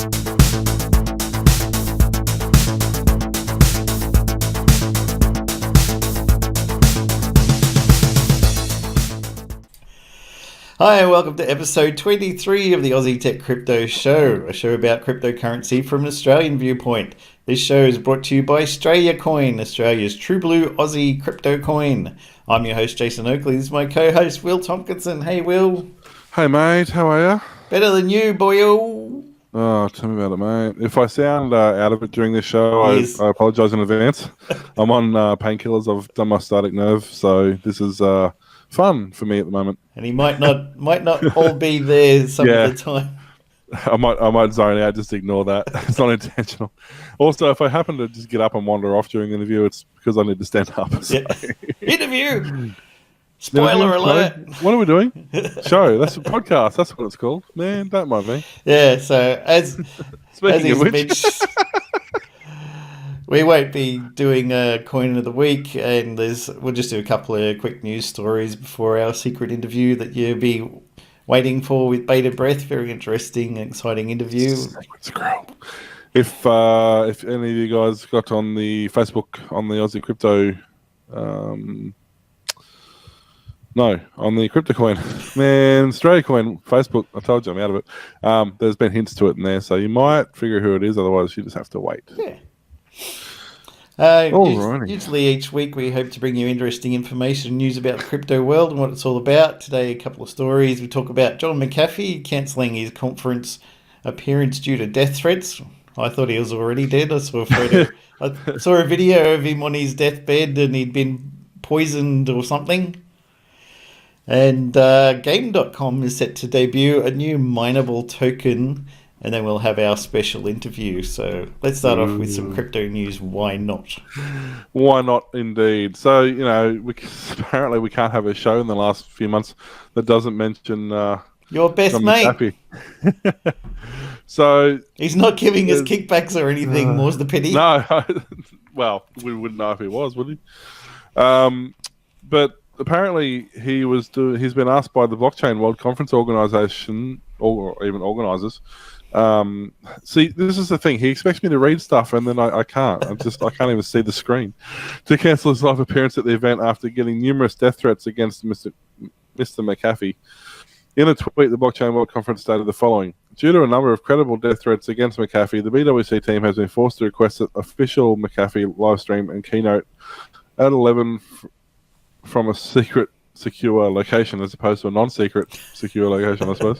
Hi, and welcome to episode 23 of the Aussie Tech Crypto Show, a show about cryptocurrency from an Australian viewpoint. This show is brought to you by Strayacoin, Australia's true blue Aussie crypto coin. I'm your host, Jason Oakley. This is my co-host, Will Tomkinson. Hey, Will. Hey, mate. How are you? Better than you, boyo. Oh, tell me about it, mate. If I sound out of it during this show, Yes. I apologise in advance. I'm on painkillers. I've done my static nerve, so this is fun for me at the moment. And he might not all be there some of the time. I might zone out. Just ignore that. It's not intentional. Also, if I happen to just get up and wander off during the interview, it's because I need to stand up. So. Yeah. Interview. Spoiler alert. What are we doing? Show. That's a podcast. That's what it's called. Man, don't mind me. Yeah. So as Speaking of which. mentioned, we won't be doing a coin of the week, and we'll just do a couple of quick news stories before our secret interview that you'll be waiting for with bated breath. Very interesting, exciting interview. If any of you guys got on the Facebook on the Aussie Crypto, on the Crypto Coin, man, Strayacoin Facebook. I told you I'm out of it. There's been hints to it in there, so you might figure who it is. Otherwise, you just have to wait. Yeah. Usually each week we hope to bring you interesting information and news about the crypto world and what it's all about. Today, a couple of stories. We talk about John McAfee cancelling his conference appearance due to death threats. I thought he was already dead. I saw a photo. I saw a video of him on his deathbed and he'd been poisoned or something. And Game.com is set to debut a new mineable token. And then we'll have our special interview. So let's start off with some crypto news. Why not? Why not, indeed. So, apparently we can't have a show in the last few months that doesn't mention your best mate. So he's not giving us kickbacks or anything. More's the pity. No. Well, we wouldn't know if he was, would he? But apparently he's been asked by the Blockchain World Conference Organization, or even organizers. See, this is the thing. He expects me to read stuff, and then I can't. I can't even see the screen. To cancel his live appearance at the event after getting numerous death threats against Mr. McAfee. In a tweet, the Blockchain World Conference stated the following: due to a number of credible death threats against McAfee, the BWC team has been forced to request an official McAfee live stream and keynote at 11 from a secure location, as opposed to a non-secret secure location, I suppose.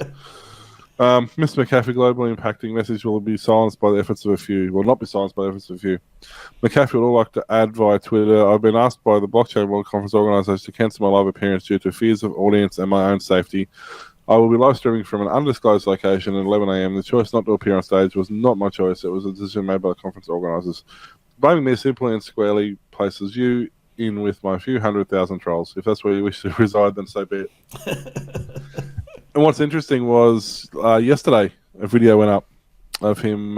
Mr. McAfee globally impacting message will be silenced by the efforts of a few. Will not be silenced by the efforts of a few. McAfee would all like to add via Twitter: I've been asked by the Blockchain World Conference organisers to cancel my live appearance due to fears of audience and my own safety. I will be live streaming from an undisclosed location at 11 a.m. The choice not to appear on stage was not my choice. It was a decision made by the conference organisers. Blaming me simply and squarely places you in with my few 100,000 trolls. If that's where you wish to reside, then so be it. And what's interesting was yesterday a video went up of him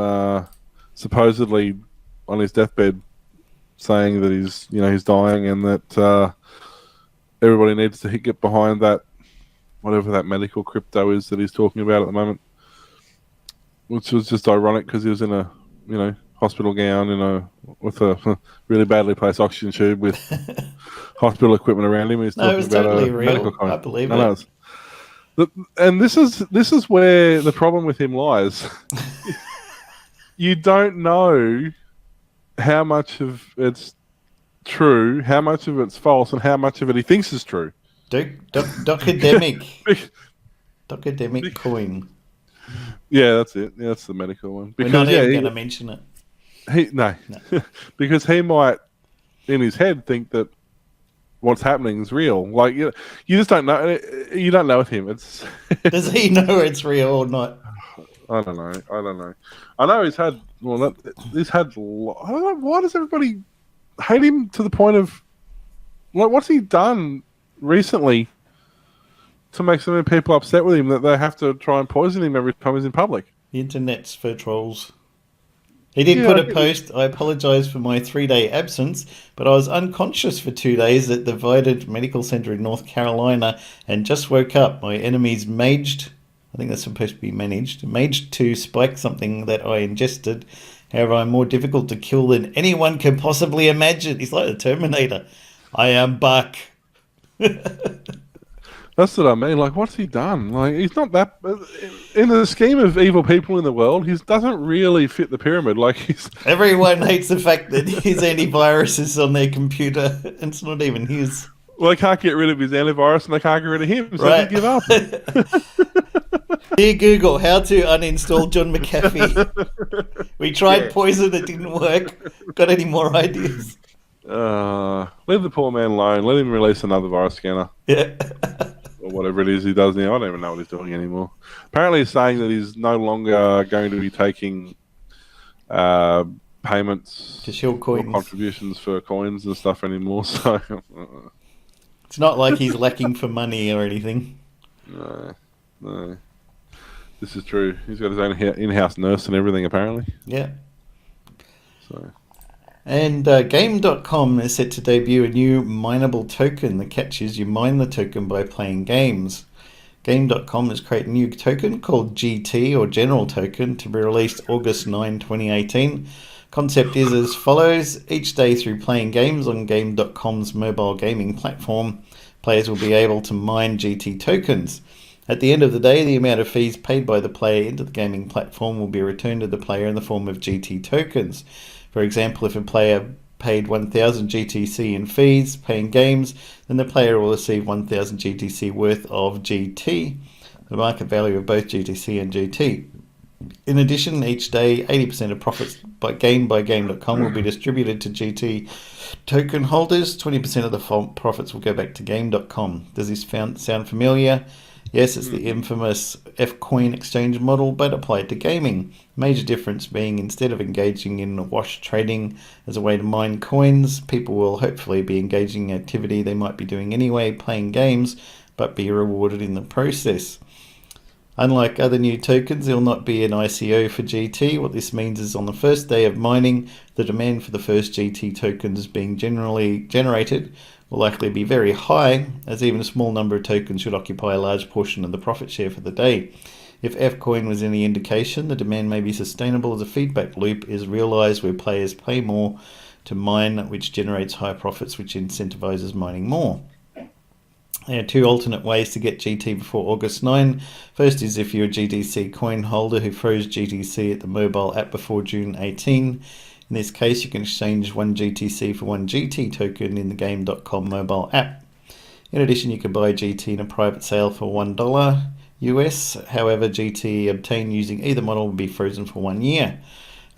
supposedly on his deathbed saying that he's dying and that everybody needs to get behind that, whatever that medical crypto is that he's talking about at the moment, which was just ironic because he was in a hospital gown with a really badly placed oxygen tube with hospital equipment around him. He's talking about totally a real. medical coin. I believe it. And this is where the problem with him lies. You don't know how much of it's true, how much of it's false, and how much of it he thinks is true. Docademic coin. Yeah, that's it. Yeah, that's the medical one. Because, we're not even going to mention it. No. Because he might, in his head, think that what's happening is real. Like you just don't know. You don't know with him. It's does he know it's real or not? I don't know. I know he's had. Well, he's had. I don't know. Why does everybody hate him to the point of? What's he done recently to make so many people upset with him that they have to try and poison him every time he's in public? The internet's for trolls. He did put a post: I apologise for my 3-day absence, but I was unconscious for 2 days at the Vidant Medical Center in North Carolina and just woke up. My enemies maged. I think that's supposed to be managed. Managed to spike something that I ingested. However, I'm more difficult to kill than anyone can possibly imagine. He's like the Terminator. I am back. That's what I mean. Like, what's he done? Like, he's not that. In the scheme of evil people in the world, he doesn't really fit the pyramid. Like, he's. Everyone hates the fact that his antivirus is on their computer. It's not even his. Well, they can't get rid of his antivirus and they can't get rid of him, so Right. they just give up. Dear Google, how to uninstall John McAfee. We tried poison, it didn't work. Got any more ideas? Leave the poor man alone. Let him release another virus scanner. Yeah. Or whatever it is he does now. I don't even know what he's doing anymore. Apparently he's saying that he's no longer going to be taking payments to shield coins, or contributions for coins and stuff anymore. So it's not like he's lacking for money or anything. No. This is true. He's got his own in-house nurse and everything, apparently. Yeah. So. And Game.com is set to debut a new mineable token. The catch is you mine the token by playing games. Game.com has created a new token called GT, or General Token, to be released August 9, 2018. Concept is as follows. Each day through playing games on Game.com's mobile gaming platform, players will be able to mine GT tokens. At the end of the day, the amount of fees paid by the player into the gaming platform will be returned to the player in the form of GT tokens. For example, if a player paid 1,000 GTC in fees paying games, then the player will receive 1,000 GTC worth of GT, the market value of both GTC and GT. In addition, each day, 80% of profits gained by Game.com will be distributed to GT token holders. 20% of the profits will go back to Game.com. Does this sound familiar? Yes, it's the infamous F-Coin exchange model, but applied to gaming. Major difference being instead of engaging in wash trading as a way to mine coins, people will hopefully be engaging in activity they might be doing anyway, playing games, but be rewarded in the process. Unlike other new tokens, there will not be an ICO for GT. What this means is on the first day of mining, the demand for the first GT tokens being generally generated will likely be very high, as even a small number of tokens should occupy a large portion of the profit share for the day. If F-Coin was any indication, the demand may be sustainable as a feedback loop is realized where players pay more to mine, which generates high profits, which incentivizes mining more. There are two alternate ways to get GT before August 9. First is if you're a GTC coin holder who froze GTC at the mobile app before June 18. In this case, you can exchange one GTC for one GT token in the Game.com mobile app. In addition, you can buy GT in a private sale for $1 US. However, GT obtained using either model will be frozen for 1 year.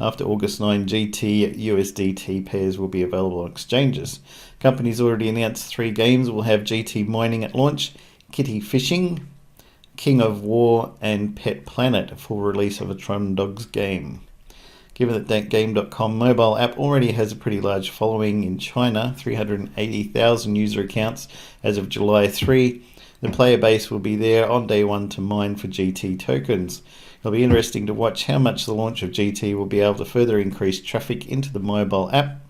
After August 9, GT USDT pairs will be available on exchanges. Companies already announced 3 games will have GT mining at launch: Kitty Fishing, King of War, and Pet Planet, a full release of a Tron Dogs game. Given that Game.com mobile app already has a pretty large following in China, 380,000 user accounts as of July 3, the player base will be there on day 1 to mine for GT tokens. It'll be interesting to watch how much the launch of GT will be able to further increase traffic into the mobile app.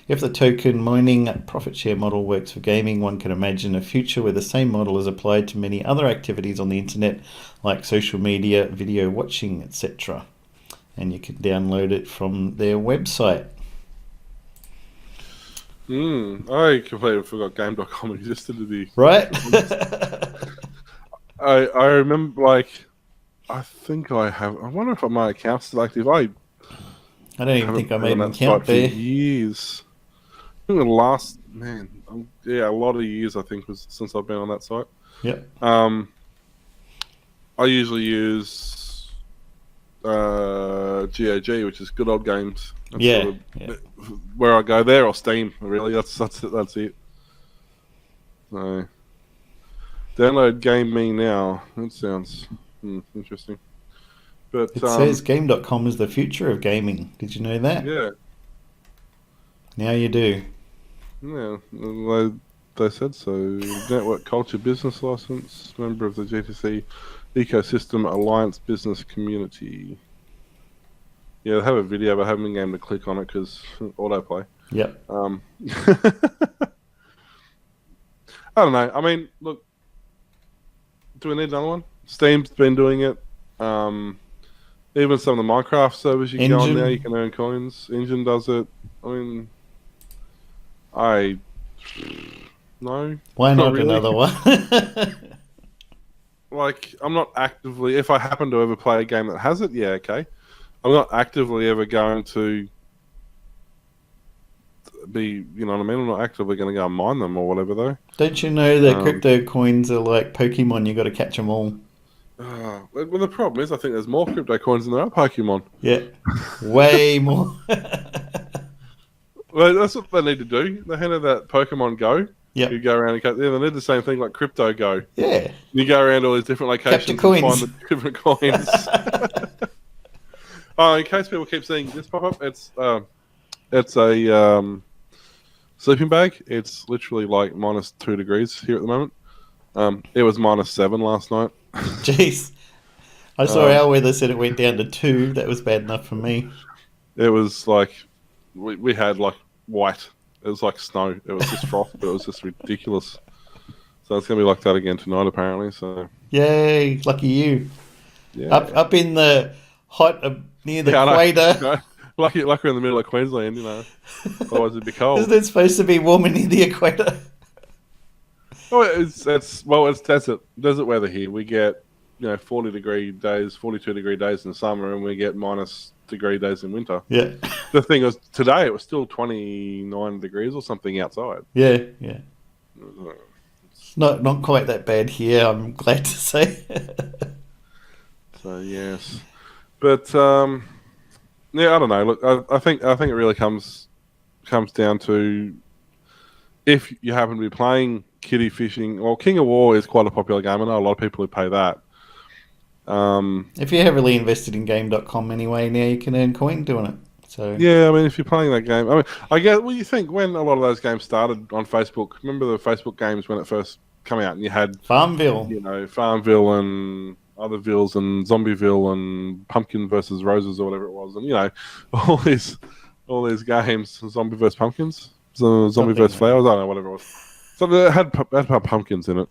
If the token mining profit share model works for gaming, one can imagine a future where the same model is applied to many other activities on the internet, like social media, video watching, etc. And you can download it from their website. I completely forgot Game.com existed to be right. I remember, I think I have. I wonder if my account's still active. I don't even think I made an account there. For years. I think the last a lot of years I think was since I've been on that site. Yep. I usually use GOG, which is Good Old Games. That's sort of where I go there, or Steam. Really, that's it. So, download Game Me now. That sounds interesting. But it says Game.com is the future of gaming. Did you know that? Yeah. Now you do. Yeah, they said so. Network Culture Business License, member of the GTC Ecosystem Alliance Business Community. Yeah, they have a video, but I haven't been able to click on it because autoplay. Yep. I don't know. I mean, look, do we need another one? Steam's been doing it. Even some of the Minecraft servers you go on now, you Engine. can earn coins. Engine does it. I mean, no, Why not not really. another one? Like, I'm not actively. If I happen to ever play a game that has it, yeah, okay. I'm not actively ever going to be, you know what I mean? I'm not actively going to go and mine them or whatever, though. Don't you know that Um, crypto coins are like Pokemon? You got to catch them all. well, the problem is, I think there's more crypto coins than there are Pokemon. Yeah, way more. Well, that's what they need to do. They handed that Pokemon Go. You Yep. go around and they need the same thing like Crypto Go. Yeah. You go around all these different Capture locations and find coins. the different coins. In case people keep seeing this pop up, it's a sleeping bag. It's literally like -2 degrees here at the moment. It was -7 last night. Jeez. I saw Um, our weather said it went down to 2. That was bad enough for me. it was like we had like white. It was like snow. It was just frost, but it was just ridiculous. So it's gonna be like that again tonight, apparently. So Yay, lucky you. yeah, Up in the hot near the yeah, I equator. know. Lucky we're in the middle of Queensland, you know. Otherwise it'd be cold. Isn't it supposed to be warmer near the equator? Oh, it's desert weather here. We get 40-degree days, 42-degree days in the summer, and we get -degree days in winter. Yeah. The thing was, today it was still 29 degrees or something outside. Yeah, yeah. Not quite that bad here, I'm glad to say. So yes, but yeah, I don't know. Look, I think it really comes down to if you happen to be playing kitty fishing. Well, King of War is quite a popular game. I know a lot of people who play that. If you're heavily invested in game.com anyway, now you can earn coin doing it. So Yeah, I mean, if you're playing that game, I mean, I get. Well, you think when a lot of those games started on Facebook? Remember the Facebook games when it first come out, and you had Farmville. Farmville and other villes and Zombieville and Pumpkin versus Roses or whatever it was, and all these games, Zombie versus Pumpkins, Zombie Something versus like Flowers, I don't know, whatever it was. So it had pumpkins in it.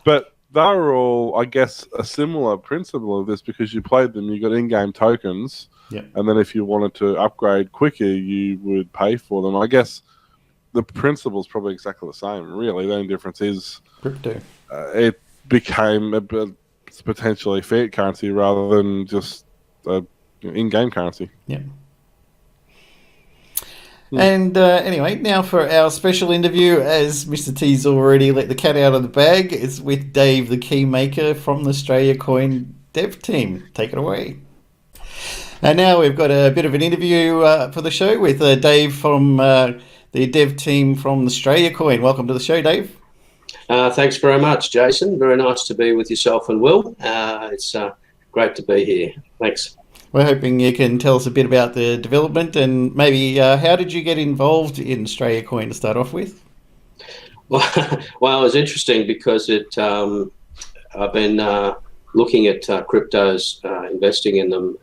But they were all, I guess, a similar principle of this because you played them, you got in-game tokens, Yeah. and then if you wanted to upgrade quicker, you would pay for them. I guess the principle is probably exactly the same, really. The only difference is Crypto. it became potentially fiat currency rather than just in-game currency. Yeah. And anyway, now for our special interview, as Mr. T's already let the cat out of the bag, it's with Dave the Keymaker from the Strayacoin dev team. Take it away. And now we've got a bit of an interview for the show with Dave from the dev team from the Strayacoin. Welcome to the show, Dave. Thanks very much, Jason. Very nice to be with yourself and Will. It's great to be here. Thanks. We're hoping you can tell us a bit about the development and maybe how did you get involved in Strayacoin to start off with? Well, it was interesting because I've been looking at cryptos, investing in them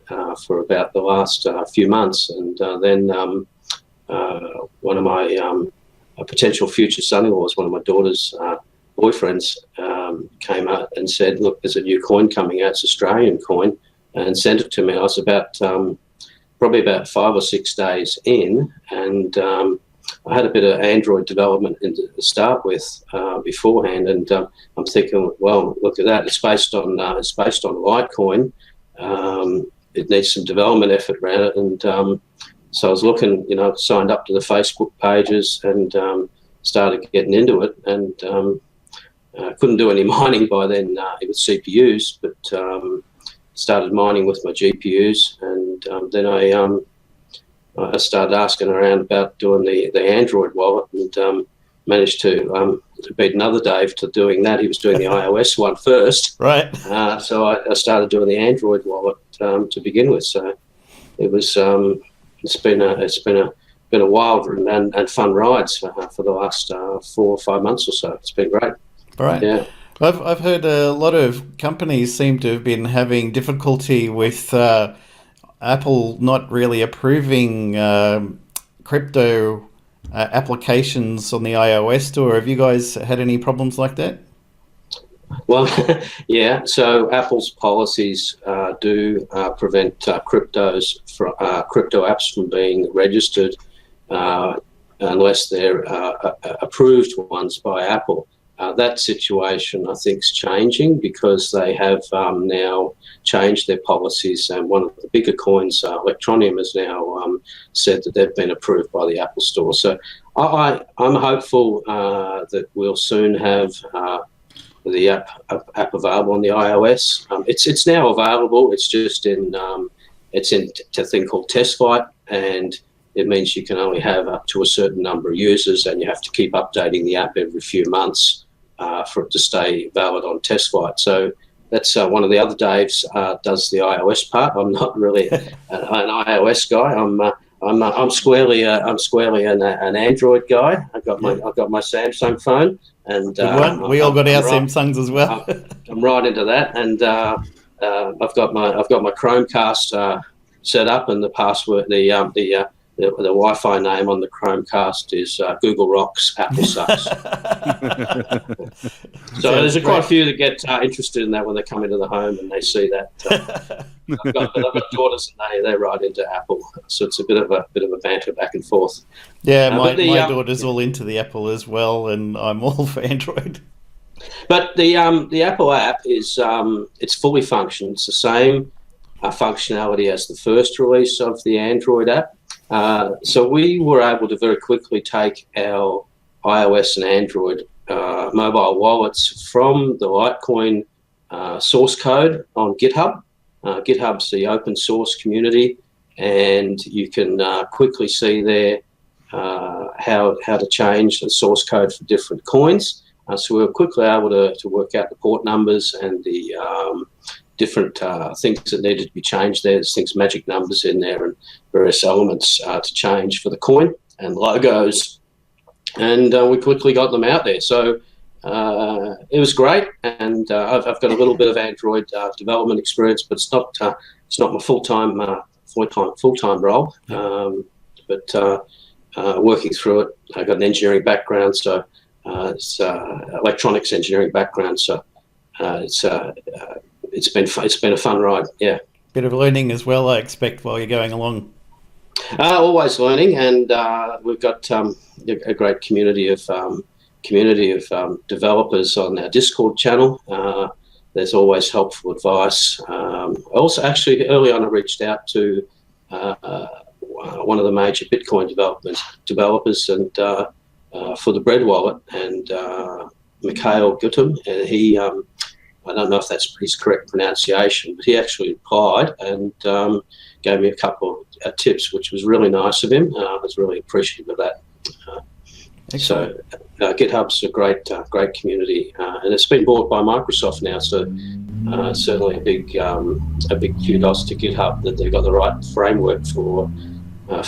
for about the last few months, and then one of my potential future son-in-laws, one of my daughter's boyfriends, came out and said, "Look, there's a new coin coming out. It's Australian coin." And sent it to me. I was probably about 5 or 6 days in, and I had a bit of Android development to start with beforehand. And I'm thinking, well, look at that. It's based on Litecoin. It needs some development effort around it, and so I was looking. Signed up to the Facebook pages and started getting into it, and couldn't do any mining by then with CPUs, but started mining with my GPUs, and then I started asking around about doing the Android wallet, and managed to beat another Dave to doing that. He was doing the iOS one first, Right. so I started doing the Android wallet to begin with. So it was it's been a wild and fun ride for the last 4 or 5 months or so. It's been great. Right. Yeah. I've heard a lot of companies seem to have been having difficulty with Apple not really approving crypto applications on the iOS store. Have you guys had any problems like that? Well, yeah. So Apple's policies do prevent crypto apps from being registered unless they're approved ones by Apple. That situation, I think, is changing because they have now changed their policies, and one of the bigger coins, Electronium, has now said that they've been approved by the Apple Store. So I'm hopeful that we'll soon have the app available on the iOS. It's now available. It's just in a thing called test flight, and it means you can only have up to a certain number of users, and you have to keep updating the app every few months for it to stay valid on test flight. So that's one of the other Daves does the iOS part. I'm not really an iOS guy. I'm squarely an Android guy. I've got my Samsung phone, and Good one. We all got our Samsungs as well. I'm right into that, and I've got my Chromecast set up, and the password, the Wi-Fi name on the Chromecast is Google Rocks, Apple Sucks. So there's quite a few that get interested in that when they come into the home and they see that. I've got daughters, and they're right into Apple, so it's a bit of a banter back and forth. Yeah, my daughter's all into the Apple as well, and I'm all for Android. But the Apple app is it's fully functional. It's the same functionality as the first release of the Android app. So we were able to very quickly take our iOS and Android mobile wallets from the Litecoin source code on GitHub. GitHub's the open source community, and you can quickly see there how to change the source code for different coins. So we were quickly able to work out the port numbers and the different things that needed to be changed there. There's things, magic numbers in there, and various elements to change for the coin and logos. And we quickly got them out there. So it was great. And I've got a little bit of Android development experience, but it's not my full-time role. But working through it, I've got an engineering background, so it's electronics engineering background. So it's been a fun ride. Yeah. Bit of learning as well, I expect, while you're going along. Always learning, and we've got a great community of developers on our Discord channel. There's always helpful advice. Also, actually, early on, I reached out to one of the major Bitcoin developers, and for the Bread wallet, and Mikhail Gutum, and he. I don't know if that's his correct pronunciation, but he actually replied and gave me a couple of tips, which was really nice of him. I was really appreciative of that. So GitHub's a great community, and it's been bought by Microsoft now. So certainly a big kudos to GitHub that they've got the right framework for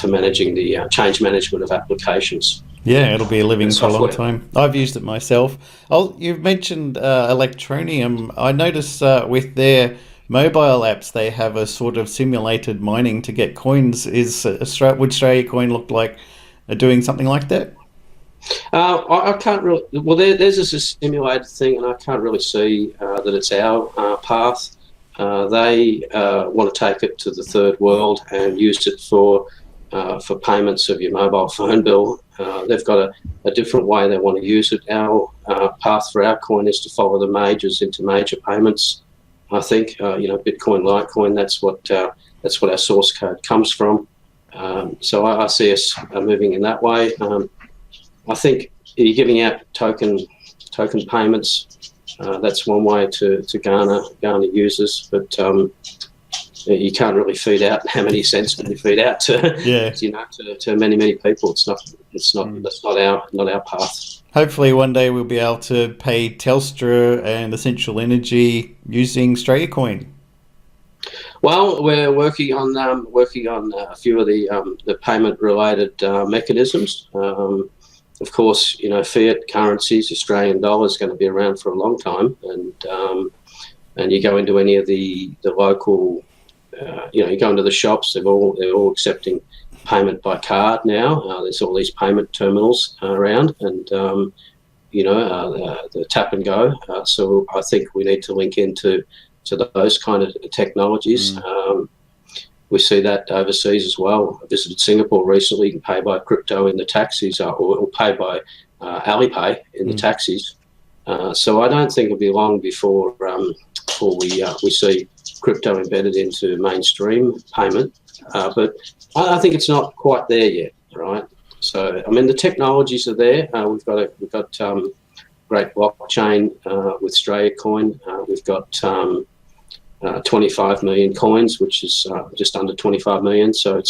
managing the change management of applications. Yeah, it'll be a living for a long time. I've used it myself. You've mentioned Electronium. I notice with their mobile apps, they have a sort of simulated mining to get coins. Would Strayacoin look like doing something like that? I can't really. Well, there's a simulated thing, and I can't really see that it's our path. They want to take it to the third world and use it for payments of your mobile phone bill. They've got a different way they want to use it. Our path for our coin is to follow the majors into major payments. I think Bitcoin, Litecoin. That's what our source code comes from. So I see us moving in that way. I think you're giving out token payments. That's one way to garner users, but you can't really feed out how many cents can you feed out to to many people. That's not our path. Hopefully one day we'll be able to pay Telstra and Essential Energy using Strayacoin. Well, we're working on a few of the payment related mechanisms. Of course, fiat currencies, Australian dollar is going to be around for a long time, and you go into any of the local. You go into the shops; they're all accepting payment by card now. There's all these payment terminals around, and the tap and go. So I think we need to link into those kind of technologies. We see that overseas as well. I visited Singapore recently. You can pay by crypto in the taxis, or pay by Alipay in the taxis. So I don't think it'll be long before we see crypto embedded into mainstream payment. But I think it's not quite there yet, right? So I mean, the technologies are there. We've got great blockchain with Strayacoin. We've got 25 million coins, which is just under 25 million. So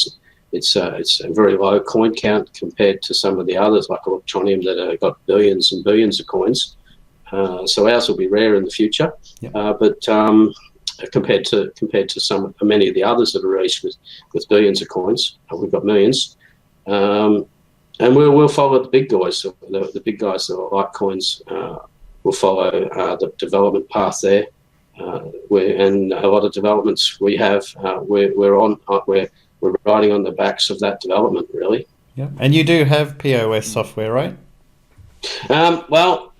it's a very low coin count compared to some of the others like Electronium that have got billions and billions of coins. So ours will be rare in the future, but compared to many of the others that are released with billions of coins, we've got millions. And we'll follow the big guys. The big guys that are Litecoins will follow the development path there. And a lot of developments we have, we're riding on the backs of that development, really. Yeah, and you do have POS software, right? Well,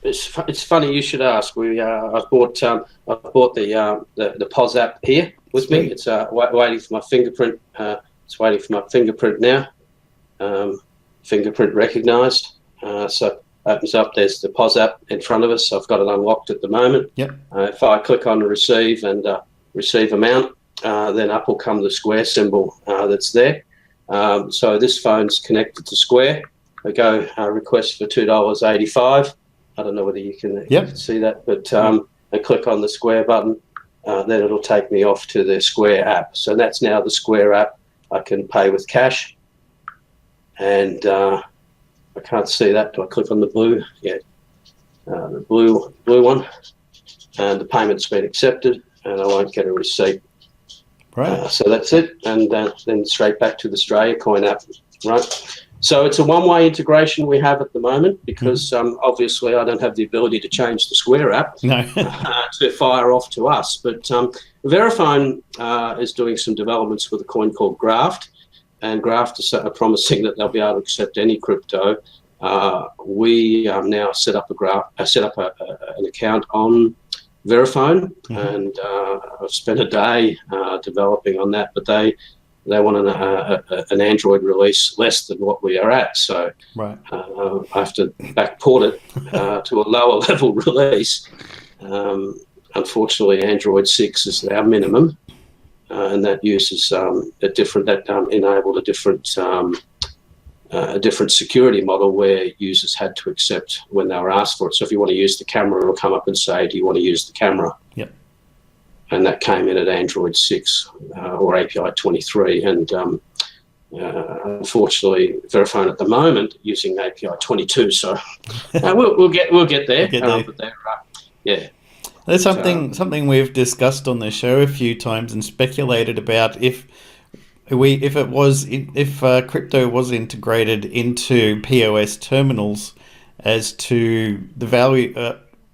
it's funny you should ask. I've bought the POS app here with Sweet. me. It's waiting for my fingerprint. It's waiting for my fingerprint now. Fingerprint recognised. So opens up. There's the POS app in front of us. I've got it unlocked at the moment. Yep. If I click on receive and receive amount, then up will come the Square symbol that's there. So this phone's connected to Square. I go request for $2.85. I don't know whether you can see that, but I click on the Square button. Then it'll take me off to the Square app. So that's now the Square app. I can pay with cash. And I can't see that. Do I click on the blue? Yeah, the blue one. And the payment's been accepted, and I won't get a receipt. Right. So that's it, and then straight back to the Strayacoin app, right? So it's a one-way integration we have at the moment because obviously I don't have the ability to change the Square app to fire off to us. But Verifone is doing some developments with a coin called Graft, and Graft are promising that they'll be able to accept any crypto. We now set up an account on Verifone, and I've spent a day developing on that, but they want an Android release less than what we are at, so I have to backport it to a lower level release. Unfortunately, Android 6 is our minimum, and that uses enabled a different security model where users had to accept when they were asked for it. So if you want to use the camera, it'll come up and say, do you want to use the camera? Yep. And that came in at Android 6 or API 23. And unfortunately, Verifone at the moment using API 22. So we'll get there. Yeah. There's something we've discussed on the show a few times and speculated about if crypto was integrated into POS terminals, as to the value.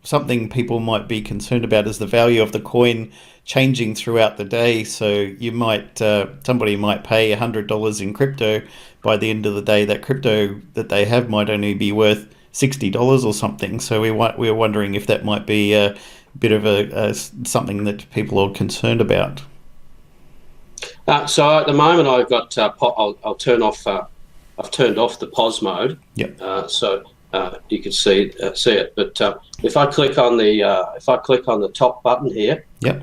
Something people might be concerned about is the value of the coin changing throughout the day. So you might somebody might pay $100 in crypto. By the end of the day, that crypto that they have might only be worth $60 or something. So we're wondering if that might be a bit of something that people are concerned about. So at the moment, I've got I'll turn off. I've turned off the POS mode. Yep. So you can see it. But if I click on the top button here, yep,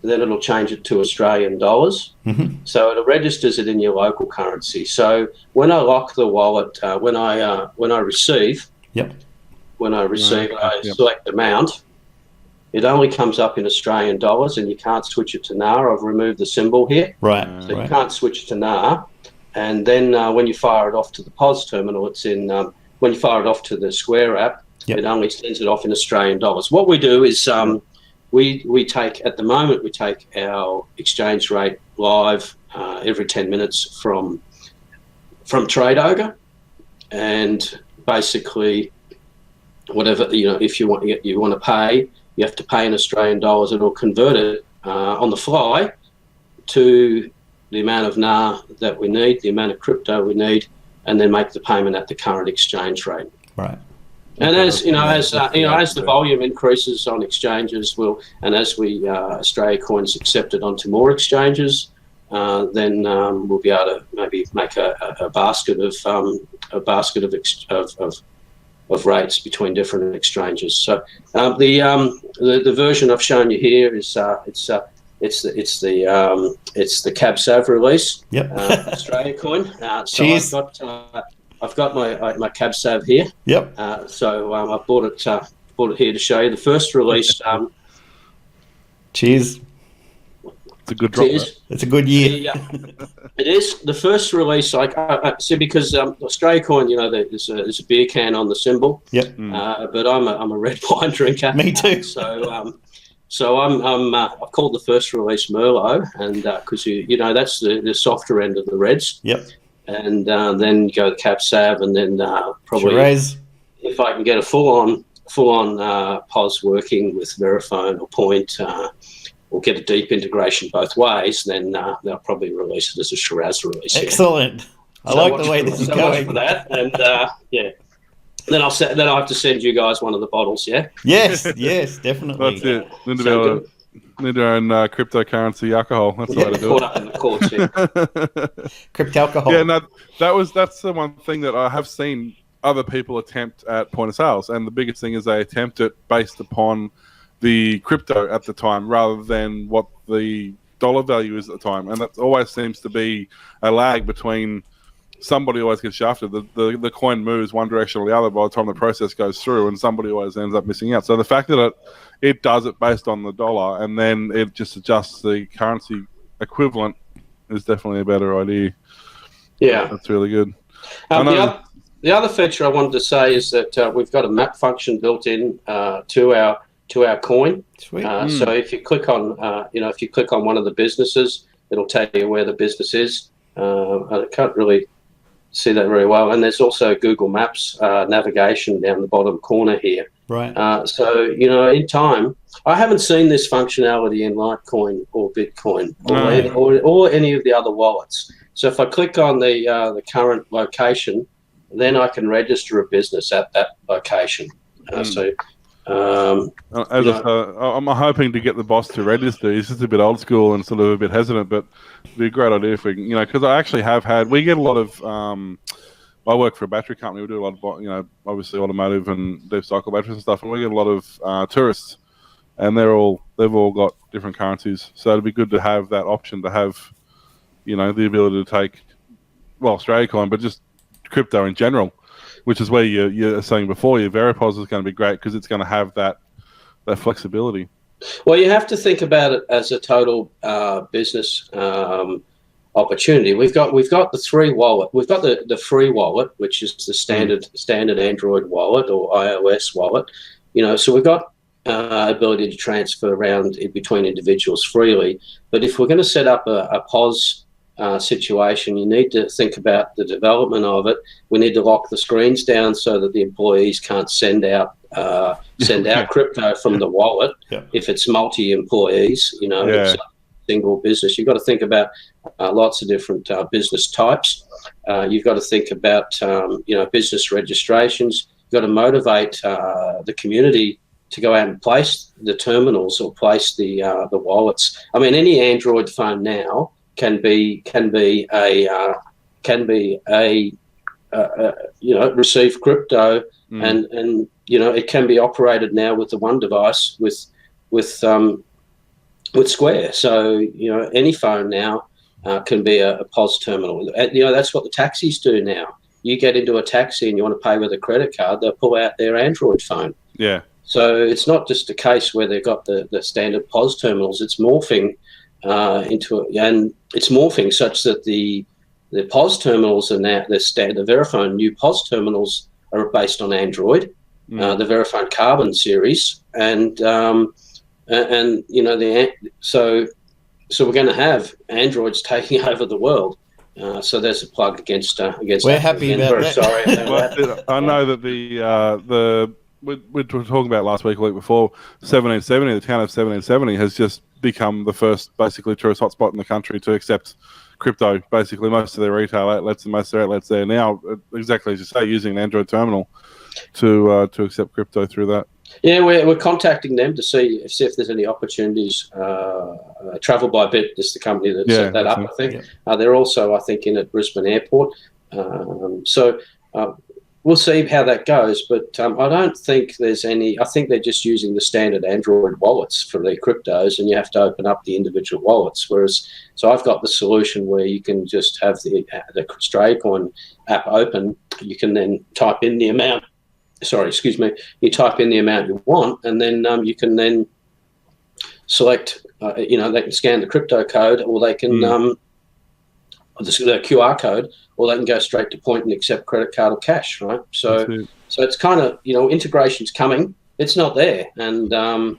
then it'll change it to Australian dollars. Mm-hmm. So it registers it in your local currency. So when I lock the wallet, when I receive, yep, I select amount. It only comes up in Australian dollars, and you can't switch it to NAR. I've removed the symbol here. Right. So you can't switch it to NAR. And then when you fire it off to the POS terminal, it's in. When you fire it off to the Square app, yep, it only sends it off in Australian dollars. What we do is we take our exchange rate live every 10 minutes from Trade Ogre, and basically whatever if you want to pay. You have to pay in Australian dollars. It'll convert it on the fly to the amount of NAR that we need, the amount of crypto we need, and then make the payment at the current exchange rate. Right. And Okay, as you know, that's as the yeah. volume increases on exchanges, and as Strayacoin's accepted onto more exchanges, then we'll be able to maybe make a basket of rates between different exchanges. So the version I've shown you here is it's the Cab Sav release. Yep. Strayacoin. So Cheers. I've got my Cab Sav here. Yep. So I bought it here to show you the first release. Cheers. It's a good drop. Cheers. It's a good year. It is the first release. I see, because Strayacoin, there's a beer can on the symbol. Yep. But I'm a red wine drinker. Me too. So I've called the first release Merlot, and because that's the softer end of the reds. Yep. And then go the Cab Sav, and then probably Shiraz. if I can get a full on POS working with Verifone or Point, or get a deep integration both ways, then they'll probably release it as a Shiraz release. Excellent. I like the way this is going. For that, and then I'll have to send you guys one of the bottles. Yeah. Yes, definitely. That's it. Need our own cryptocurrency alcohol. That's the way to do caught up in the courts here. Crypto alcohol. Yeah, no, that's the one thing that I have seen other people attempt at point of sales, and the biggest thing is they attempt it based upon the crypto at the time rather than what the dollar value is at the time, and that always seems to be a lag between. Somebody always gets shafted. The coin moves one direction or the other by the time the process goes through, and somebody always ends up missing out. So the fact that it does it based on the dollar, and then it just adjusts the currency equivalent, is definitely a better idea. Yeah, that's really good. The other feature I wanted to say is that we've got a map function built in to our coin. Sweet. So if you click on one of the businesses, it'll tell you where the business is. I can't really see that very well. And there's also Google Maps navigation down the bottom corner here. Right. So, in time, I haven't seen this functionality in Litecoin or Bitcoin or any of the other wallets. So if I click on the current location, then I can register a business at that location. I'm hoping to get the boss to register. He's just a bit old school and sort of a bit hesitant, but it'd be a great idea if we can, because I actually we get a lot of, I work for a battery company. We do a lot of, obviously automotive and deep cycle batteries and stuff, and we get a lot of tourists, and they've all got different currencies. So it'd be good to have that option to have, the ability to take, Strayacoin, but just crypto in general. Which is where you're saying before, your Veripos is going to be great because it's going to have that flexibility. Well, you have to think about it as a total business opportunity. We've got the free wallet. We've got the free wallet, which is the standard Android wallet or iOS wallet. So we've got ability to transfer around between individuals freely. But if we're going to set up a POS situation, you need to think about the development of it. We need to lock the screens down so that the employees can't send out crypto from the wallet. If it's multi-employees, it's a single business. You've got to think about lots of different business types. You've got to think about business registrations. You've got to motivate the community to go out and place the terminals or place the wallets. I mean, any Android phone now can be receive crypto, and it can be operated now with the one device with Square. So any phone now can be a POS terminal. That's what the taxis do now. You get into a taxi and you want to pay with a credit card, they'll pull out their Android phone. Yeah. So it's not just a case where they've got the standard POS terminals. It's morphing and it's morphing such that the POS terminals are now the Verifone new POS terminals are based on Android, the Verifone Carbon series, so we're going to have Androids taking over the world. So there's a plug against. We're happy about that. Sorry. I know that we were talking about last week, or week before, 1770, the town of 1770 has just become the first basically tourist hotspot in the country to accept crypto. Basically, most of their retail outlets and most of their outlets there now, exactly as you say, using an Android terminal. to accept crypto through that. Yeah, we're contacting them to see if there's any opportunities. Travel by Bit is the company that set that up, I think. Yeah. They're also, I think, in at Brisbane Airport. We'll see how that goes, but I don't think there's any. I think they're just using the standard Android wallets for their cryptos, and you have to open up the individual wallets. So I've got the solution where you can just have the Strayacoin app open. You can then type in the amount. You type in the amount you want, and then you can then select. They can scan the crypto code, or they can the QR code, or they can go straight to point and accept credit card or cash. Right. So it's kind of integration's coming. It's not there, and I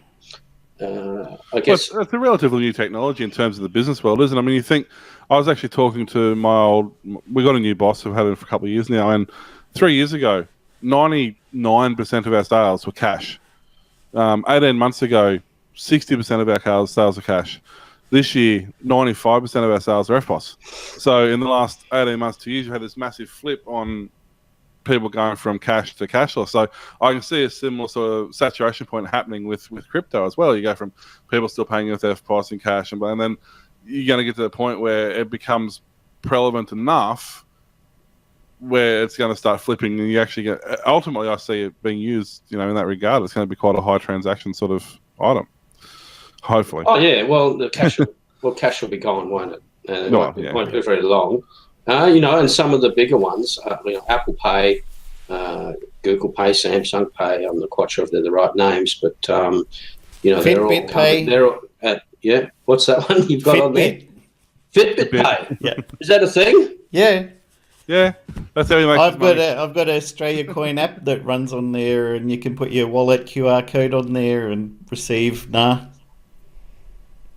guess it's a relatively new technology in terms of the business world, isn't it? I mean, you think I was actually talking to we got a new boss. We've had him for a couple of years now, and 3 years ago, 99% of our sales were cash. 18 months ago, 60% of our sales are cash. This year, 95% of our sales are FPOS. So in the last 18 months, 2 years, you've had this massive flip on people going from cash to cashless. So I can see a similar sort of saturation point happening with crypto as well. You go from people still paying with FPOS and cash, and then you're going to get to the point where it becomes prevalent enough where it's going to start flipping, and you actually get. Ultimately, I see it being used, in that regard. It's going to be quite a high transaction sort of item. Hopefully. Oh yeah, well the cash will be gone, won't it? And it won't be very long. And some of the bigger ones, Apple Pay, Google Pay, Samsung Pay. I'm not quite sure if they're the right names, but Fitbit Pay. They're all, what's that one you've got on there? Fitbit Pay. Yeah. Is that a thing? Yeah. Yeah, that's how you make I've got a Strayacoin app that runs on there, and you can put your wallet QR code on there and receive.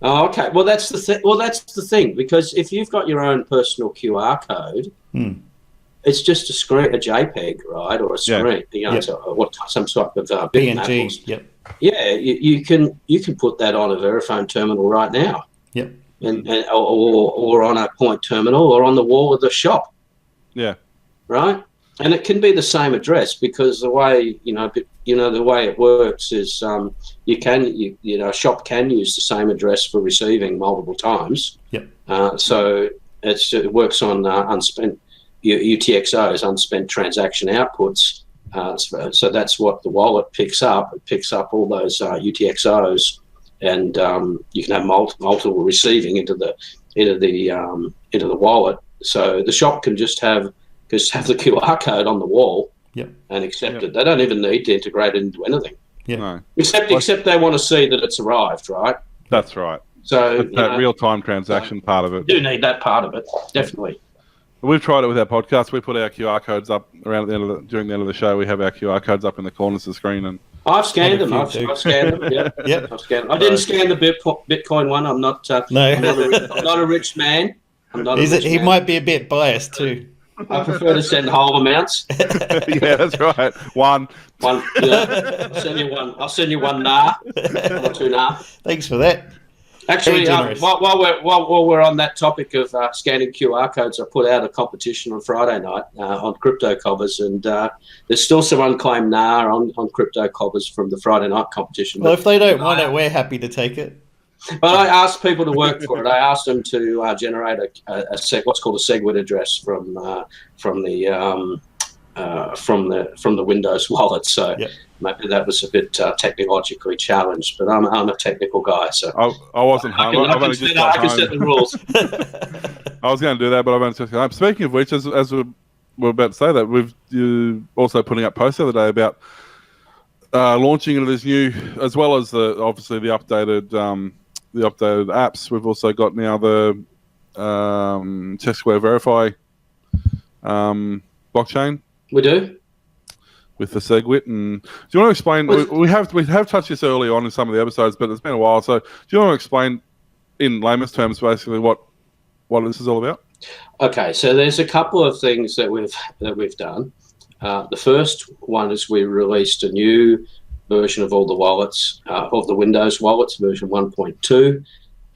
Oh, okay. Well, that's the thing, because if you've got your own personal QR code, it's just a JPEG, right, or a screen. Some sort of PNG. Yep. Yeah, you can put that on a Verifone terminal right now. Yep. Or on a point terminal, or on the wall of the shop. Yeah. Right. And it can be the same address, because the way the way it works is a shop can use the same address for receiving multiple times. Yep. So it works on unspent UTXOs, unspent transaction outputs. So that's what the wallet picks up. It picks up all those UTXOs, and you can have multiple receiving into the wallet. So the shop can just have the QR code on the wall, and accept it. They don't even need to integrate it into anything. Yeah. No. Except they want to see that it's arrived, right? That's right. So that real-time transaction part of it. You do need that part of it, definitely. We've tried it with our podcast. We put our QR codes up around during the end of the show. We have our QR codes up in the corners of the screen, and I've scanned them. I've scanned them. Yeah, yep. I've scanned them. I didn't scan the Bitcoin one. I'm not. I'm not a rich man. He might be a bit biased too. I prefer to send whole amounts. Yeah, that's right. One. I'll send you one. I'll send you one or two Thanks for that. Actually, while we're on that topic of scanning QR codes, I put out a competition on Friday night on crypto cobbers, and there's still some unclaimed NAR on crypto cobbers from the Friday night competition. Well, if they don't want it, we're happy to take it. But I asked people to work for it. I asked them to generate what's called a SegWit address from the Windows wallet. So maybe that was a bit technologically challenged. But I'm a technical guy, so I wasn't home. I can set the rules. I was going to do that, but I've only just got home. Speaking of which, as we're about to say that, we've also putting up posts the other day about launching into this new, as well as obviously the updated apps. We've also got now the Check Square Verify blockchain. We do. With the SegWit, and do you want to explain? We have touched this early on in some of the episodes, but it's been a while. So, do you want to explain in layman's terms, basically, what this is all about? Okay, so there's a couple of things that we've done. The first one is we released a new version of all the wallets, of the Windows wallets, version 1.2,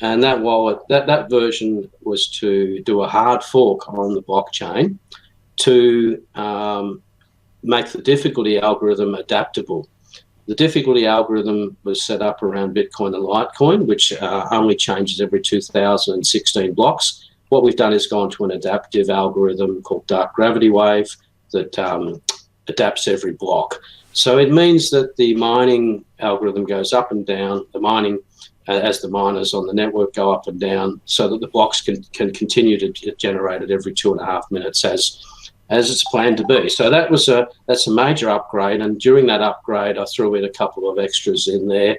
and that version was to do a hard fork on the blockchain to make the difficulty algorithm adaptable. The difficulty algorithm was set up around Bitcoin and Litecoin, which only changes every 2016 blocks. What we've done is gone to an adaptive algorithm called dark gravity wave that adapts every block. So it means that the mining algorithm goes up and down, the mining as the miners on the network go up and down, so that the blocks can continue to get generated every 2.5 minutes as it's planned to be. So that's a major upgrade, and during that upgrade I threw in a couple of extras in there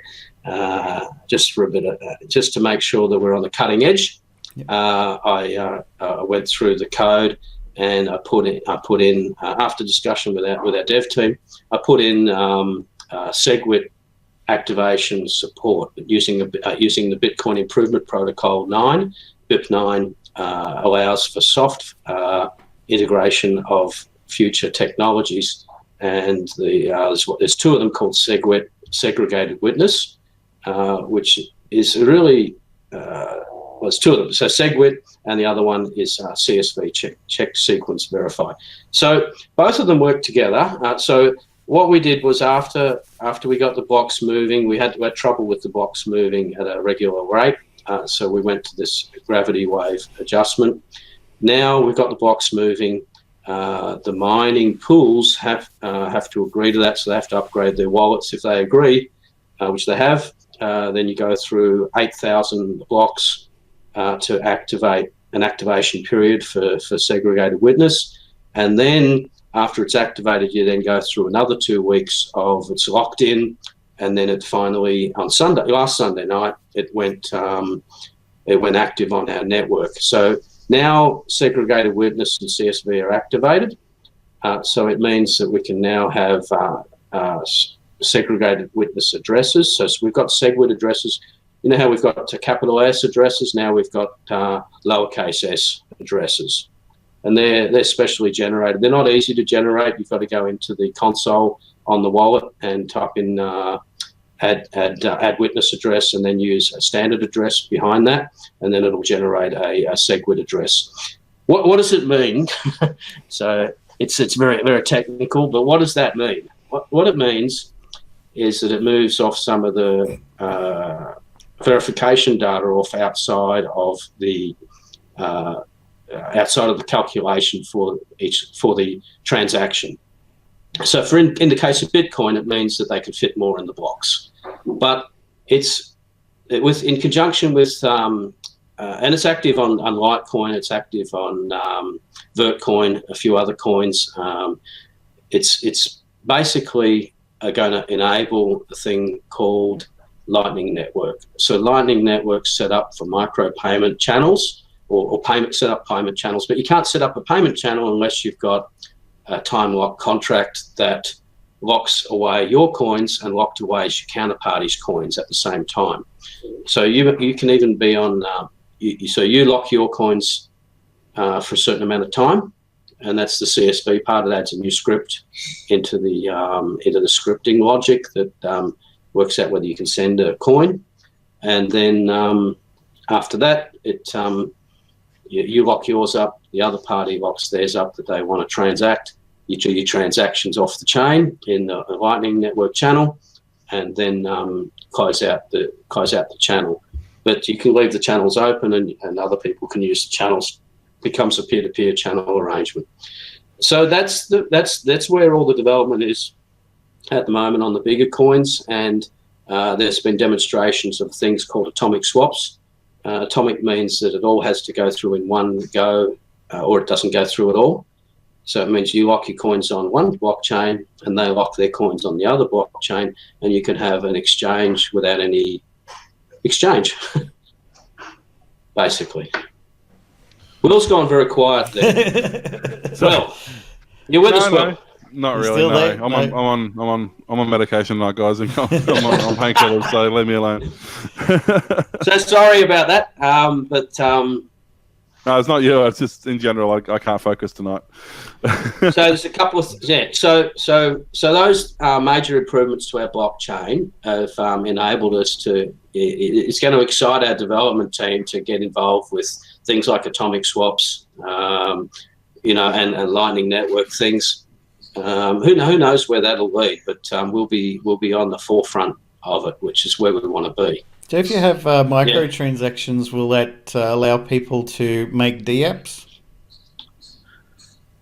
just for a bit of just to make sure that we're on the cutting edge. I went through the code and I put in after discussion with our dev team, I put in SegWit activation support using the Bitcoin Improvement Protocol 9. BIP9 allows for soft integration of future technologies, and there's two of them called SegWit, Segregated Witness, which is really there's two of them. So SegWit, and the other one is CSV, check sequence verify. So both of them work together. So what we did was after we got the blocks moving, we had trouble with the blocks moving at a regular rate. So we went to this gravity wave adjustment. Now we've got the blocks moving. The mining pools have to agree to that, so they have to upgrade their wallets. If they agree, which they have, then you go through 8,000 blocks to activate an activation period for segregated witness. And then after it's activated, you then go through another 2 weeks of it's locked in, and then it finally on last Sunday night, it went active on our network. So now segregated witness and CSV are activated. So it means that we can now have segregated witness addresses. So we've got SegWit addresses. You know how we've got capital S addresses? Now we've got lowercase s addresses. And they're specially generated. They're not easy to generate. You've got to go into the console on the wallet and type in add witness address, and then use a standard address behind that, and then it'll generate a SegWit address. What does it mean? So it's very, very technical, but what does that mean? What it means is that it moves off some of the verification data off outside of the calculation for the transaction. So in the case of Bitcoin, it means that they can fit more in the blocks. But in conjunction with and it's active on Litecoin, it's active on Vertcoin, a few other coins. It's basically going to enable a thing called Lightning Network. So Lightning Network's set up for micro payment channels or set up payment channels, but you can't set up a payment channel unless you've got a time lock contract that locks away your coins and locked away your counterparty's coins at the same time. So you can even be on. So you lock your coins for a certain amount of time, and that's the CSV part. It adds a new script into the scripting logic that works out whether you can send a coin, and then after that, you lock yours up. The other party locks theirs up that they want to transact. You do your transactions off the chain in the Lightning Network channel, and then close out the channel. But you can leave the channels open, and other people can use the channels. It becomes a peer-to-peer channel arrangement. So that's where all the development is at the moment on the bigger coins, and there's been demonstrations of things called atomic swaps. Atomic means that it all has to go through in one go, or it doesn't go through at all. So it means you lock your coins on one blockchain and they lock their coins on the other blockchain, and you can have an exchange without any exchange, basically. Will's gone very quiet there. Well, you're with us, Will? Not really. No, I'm on medication tonight, guys. I'm on painkillers, so leave me alone. So sorry about that, but no, it's not you. It's just in general. I can't focus tonight. So there's a couple of So those major improvements to our blockchain have enabled us to. It's going to excite our development team to get involved with things like atomic swaps, and Lightning Network things. Who knows where that'll lead, but we'll be on the forefront of it, which is where we want to be. So if you have microtransactions, will that allow people to make dApps?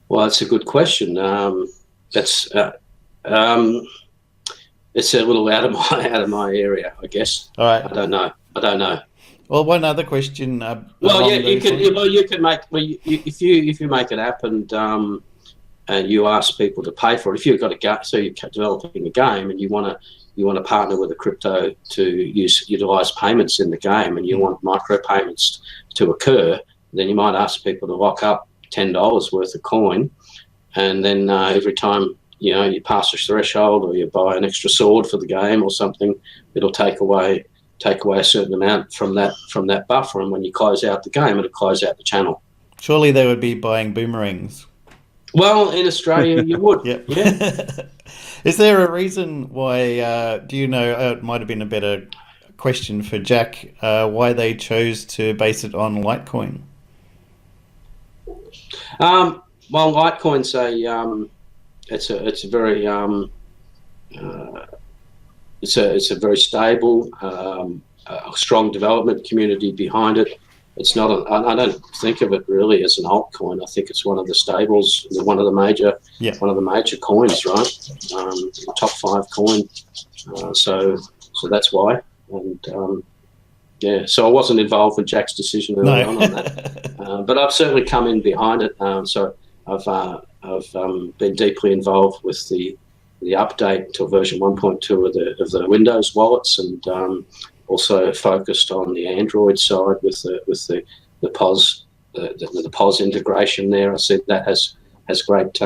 Well, that's a good question. It's a little out of my area, I guess. All right. I don't know. Well, one other question. Well, yeah, you can make. Well, if you make an app and you ask people to pay for it, if you've got so you're developing a game and you want to partner with a crypto to utilize payments in the game, and you want micropayments to occur, then you might ask people to lock up $10 worth of coin, and then every time you pass a threshold or you buy an extra sword for the game or something, it'll take away a certain amount from that buffer, and when you close out the game, it'll close out the channel. Surely they would be buying boomerangs. Well, in Australia, you would. Yep. Yeah. Is there a reason why, do you know, it might have been a better question for Jack, why they chose to base it on Litecoin? Well, Litecoin's it's a very stable, strong development community behind it. It's not. I don't think of it really as an altcoin. I think it's one of the stables, one of the major coins, right? Top 5 coin. So that's why. And so I wasn't involved with Jack's decision early on that, but I've certainly come in behind it. So I've been deeply involved with the update to version 1.2 of the Windows wallets, and also focused on the Android side with the POS the POS integration there. I see that has great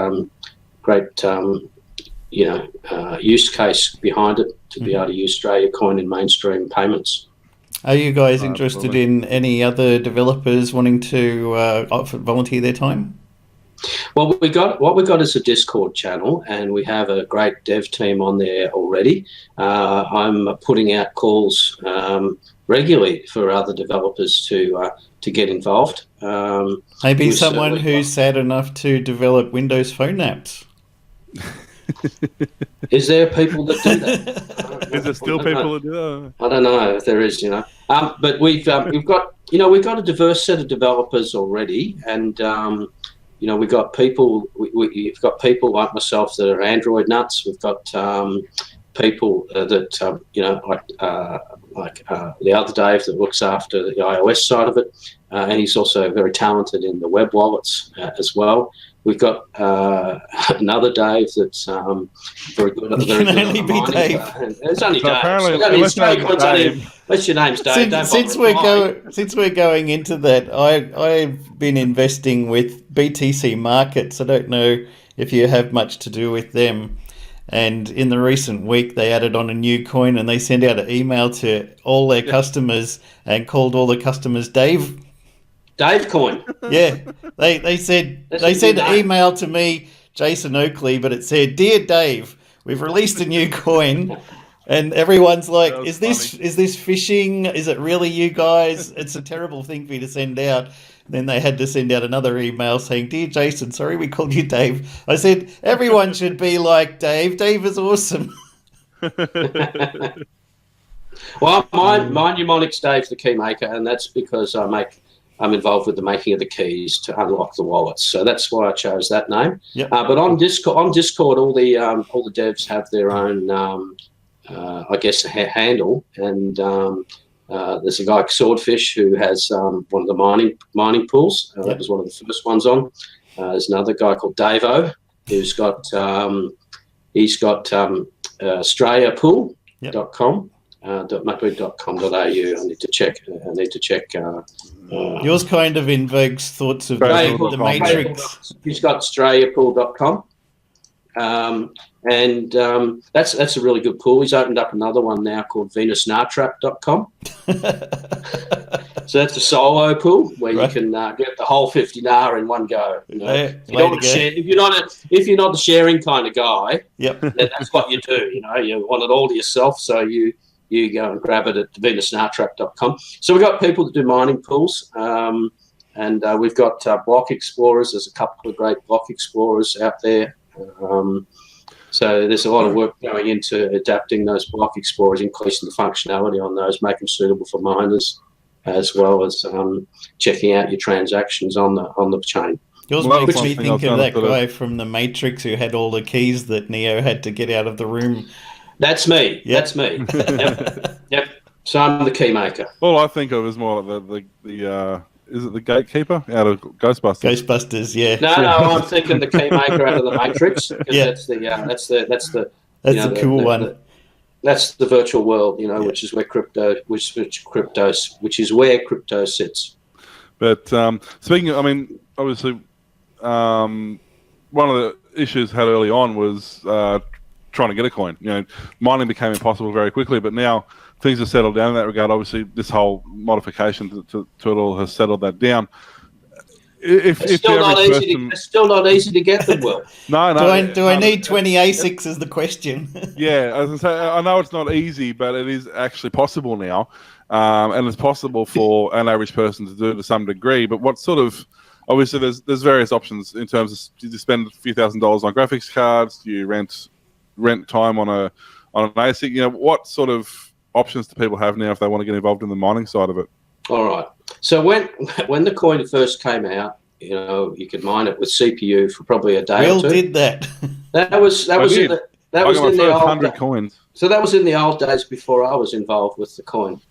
use case behind it to be able to use Strayacoin in mainstream payments. Are you guys interested in any other developers wanting to volunteer their time? Well, what we got is a Discord channel, and we have a great dev team on there already. I'm putting out calls regularly for other developers to get involved. Maybe someone who's sad enough to develop Windows Phone apps. Is there people that do that? Is there still people that do that? I don't know if there is, but we've got a diverse set of developers already, and we've got people. We've got people like myself that are Android nuts. We've got people that like the other Dave that looks after the iOS side of it, and he's also very talented in the web wallets as well. We've got another Dave that's very good at mining. It's only Dave. What's your name, Dave? Since we're going into that, I've been investing with BTC Markets. I don't know if you have much to do with them. And in the recent week, they added on a new coin, and they sent out an email to all their customers and called all the customers Dave. Dave coin. Yeah, they sent an email to me, Jason Oakley, but it said, "Dear Dave, we've released a new coin," and everyone's like, "Is this phishing? Is it really you guys?" It's a terrible thing for you to send out. Then they had to send out another email saying, "Dear Jason, sorry we called you Dave." I said, "Everyone should be like Dave. Dave is awesome." Well, my mnemonic's Dave the Keymaker, and that's because I'm involved with the making of the keys to unlock the wallets, so that's why I chose that name. Yep. But on Discord, all the devs have their own, handle, and there's a guy Swordfish who has one of the mining pools. That was one of the first ones on. There's another guy called Davo who's got Strayapool.com. .macbook.com.au. I need to check. Yours kind of invokes thoughts of the Matrix. He's got Strayapool.com, and that's a really good pool. He's opened up another one now called VenusNarTrap.com. So that's a solo pool where you can get the whole 50 NAR in one go. If you're not the sharing kind of guy, then that's what you do. You want it all to yourself, so you go and grab it at VenusNarTrap.com. So we've got people that do mining pools, and we've got block explorers. There's a couple of great block explorers out there So there's a lot of work going into adapting those block explorers, increasing the functionality on those, make them suitable for miners, as well as checking out your transactions on the chain. Yours makes me think of that guy from The Matrix who had all the keys that Neo had to get out of the room. That's me. Yep. That's me. Yep. So I'm the keymaker. All I think of is more like the is it the gatekeeper out of Ghostbusters? Ghostbusters, yeah. No, I'm thinking the keymaker out of the Matrix. Yeah. That's the cool one. That's the virtual world, which is where crypto sits. But speaking of, obviously, one of the issues had early on was trying to get a coin. Mining became impossible very quickly, but now things have settled down in that regard. Obviously, this whole modification to it all has settled that down. It's still not easy to get them, Will. No. Do I need 20 ASICs is the question. Yeah, as I say, I know it's not easy, but it is actually possible now. And it's possible for an average person to do it to some degree. But what sort of, obviously, there's various options in terms of, do you spend a few $1,000s on graphics cards? Do you rent time on an ASIC? What sort of options do people have now if they want to get involved in the mining side of it? All right. So when the coin first came out, you could mine it with CPU for probably a day or two. Will did that. That was in the old 100 coins. So that was in the old days before I was involved with the coin.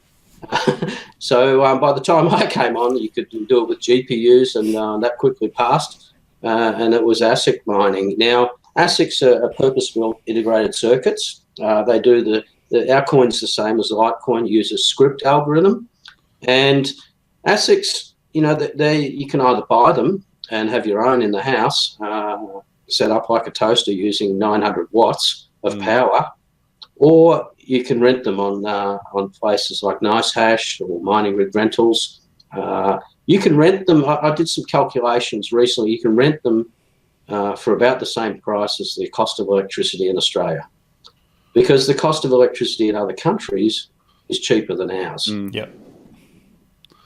So by the time I came on, you could do it with GPUs, and that quickly passed. And it was ASIC mining. Now ASICs are purpose-built integrated circuits. They do our coin's the same as Litecoin, uses script algorithm. And ASICs, you can either buy them and have your own in the house, set up like a toaster using 900 watts of power, or you can rent them on places like NiceHash or Mining Rig Rentals. You can rent them. I did some calculations recently. You can rent them for about the same price as the cost of electricity in Australia, because the cost of electricity in other countries is cheaper than ours. Yep.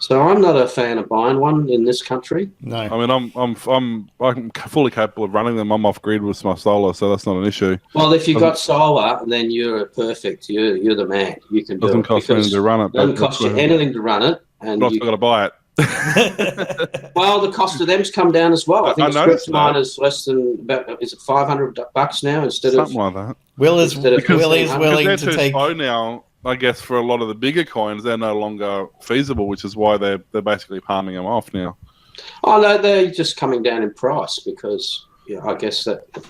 So I'm not a fan of buying one in this country. No. I'm fully capable of running them. I'm off grid with my solar, so that's not an issue. Well, if you've got solar, then you're perfect. You're the man. You can do it. Doesn't cost anything to run it. Doesn't cost you anything to run it, and you've got to buy it. Well, the cost of them's come down as well. I think script miner's less than is it $500 now instead of something like that. Will is willing to take now. I guess for a lot of the bigger coins, they're no longer feasible, which is why they're basically palming them off now. Oh no, they're just coming down in price because I guess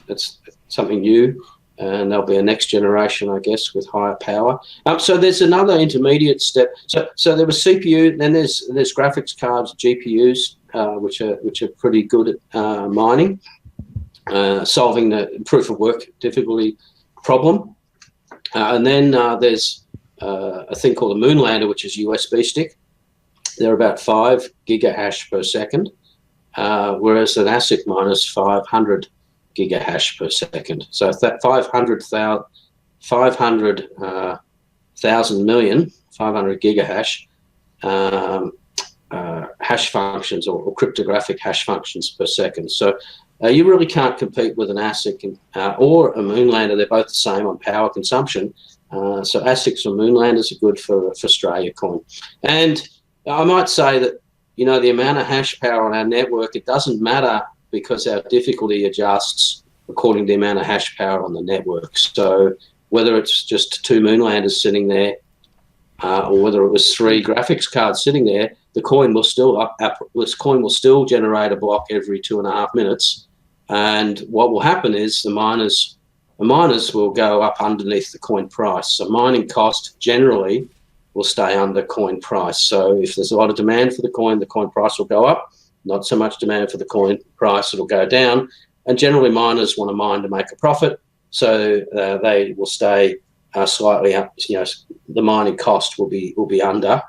that's something new, and there'll be a next generation, I guess, with higher power. So there's another intermediate step. So there was CPU, then there's graphics cards, GPUs, which are pretty good at mining, solving the proof of work difficulty problem, and then there's a thing called a Moonlander, which is USB stick. They're about 5 gigahash per second, whereas an ASIC miner is 500 gigahash per second. So that 500 gigahash hash functions or cryptographic hash functions per second. So you really can't compete with an ASIC or a Moonlander. They're both the same on power consumption. So ASICs or Moonlanders are good for Strayacoin. And I might say that, the amount of hash power on our network, it doesn't matter because our difficulty adjusts according to the amount of hash power on the network. So whether it's just 2 Moonlanders sitting there or whether it was 3 graphics cards sitting there, the coin will still generate a block every 2.5 minutes. And what will happen is the miners will go up underneath the coin price. So mining cost generally will stay under coin price. So if there's a lot of demand for the coin price will go up. Not so much demand for the coin price, it'll go down. And generally miners want to mine to make a profit. So they will stay slightly up. The mining cost will be under.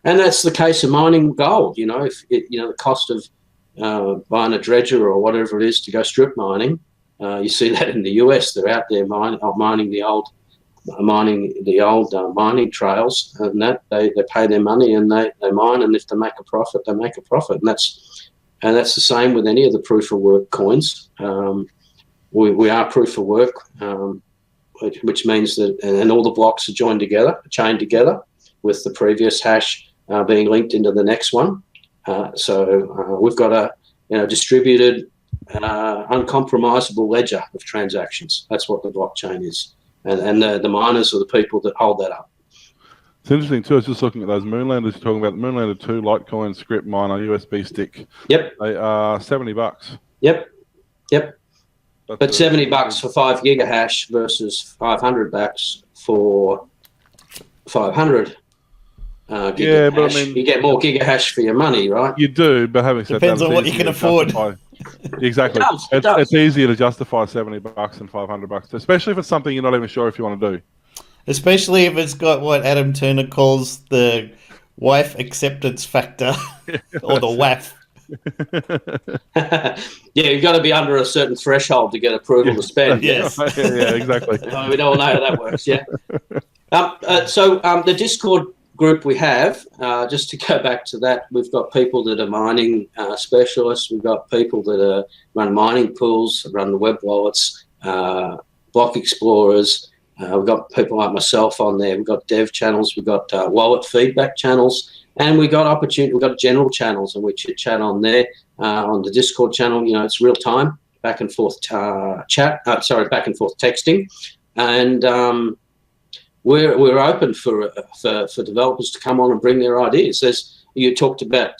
And that's the case of mining gold. If the cost of buying a dredger or whatever it is to go strip mining, you see that in the US. They're out there mining the old mining trails, and that they pay their money and they mine, and if they make a profit, they make a profit. And that's the same with any of the proof of work coins. we are proof of work, which means that, and all the blocks are chained together with the previous hash being linked into the next one. So we've got a distributed, uncompromisable ledger of transactions. That's what the blockchain is, and the miners are the people that hold that up. It's interesting too. I was just looking at those Moonlanders you're talking about. Moonlander 2 Litecoin script miner USB stick. Yep. They are $70. Yep. That's But $70 for 5 gigahash versus $500 for 500 gigahash. Yeah, but I mean, you get more gigahash for your money, right? You do, but having said Depends that, on what you can afford. Exactly. It does. It's easier to justify $70 than $500, especially if it's something you're not even sure if you want to do. Especially if it's got what Adam Turner calls the wife acceptance factor, or the WAF. Yeah, you've got to be under a certain threshold to get approval to spend. Yes. Yeah, exactly. We all know how that works, yeah. So the Discord group we have, just to go back to that, we've got people that are mining specialists. We've got people that run mining pools, run the web wallets, block explorers. We've got people like myself on there. We've got dev channels. We've got wallet feedback channels. And we've got general channels in which you chat on there. On the Discord channel, it's real time, back and forth back and forth texting. And we're open for developers to come on and bring their ideas. You talked about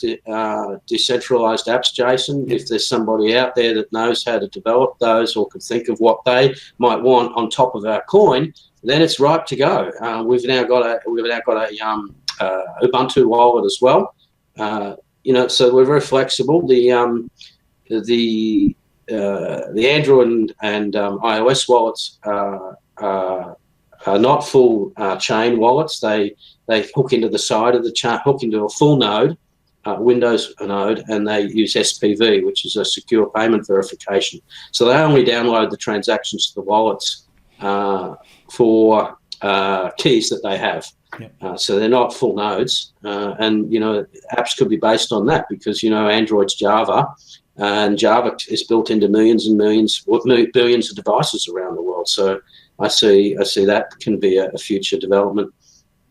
decentralized apps, Jason. If there's somebody out there that knows how to develop those or could think of what they might want on top of our coin, then it's ripe to go. We've now got a Ubuntu wallet as well. So we're very flexible. The Android and iOS wallets are not full chain wallets. They hook into the side of the chain, hook into a full node, Windows node, and they use SPV, which is a secure payment verification. So they only download the transactions to the wallets for keys that they have. Yep. So they're not full nodes, and apps could be based on that because Android's Java, and Java is built into millions and millions, billions of devices around the world. So I see that can be a future development.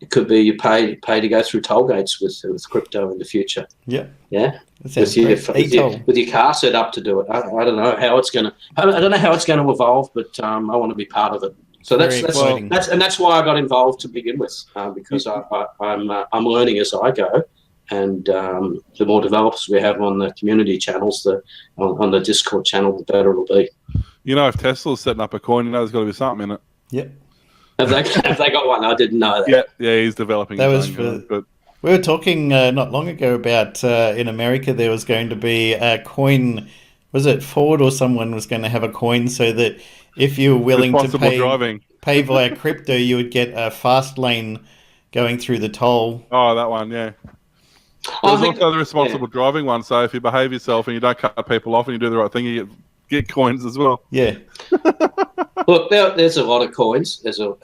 It could be you pay to go through toll gates with crypto in the future. Yeah. With your car set up to do it. I don't know how it's going to evolve, but I want to be part of it. So that's why I got involved to begin with, because I'm learning as I go, and the more developers we have on the community channels, on the Discord channel, the better it'll be. If Tesla's setting up a coin, there's got to be something in it. Yep. Have they got one? I didn't know that. Yeah, he's developing. We were talking not long ago about in America there was going to be a coin. Was it Ford or someone was going to have a coin so that if you were willing to pay via crypto, you would get a fast lane going through the toll. Oh, that one, yeah. There's also the responsible driving one. So if you behave yourself and you don't cut people off and you do the right thing, you get coins as well. Yeah. Look, there's a lot of coins. There's a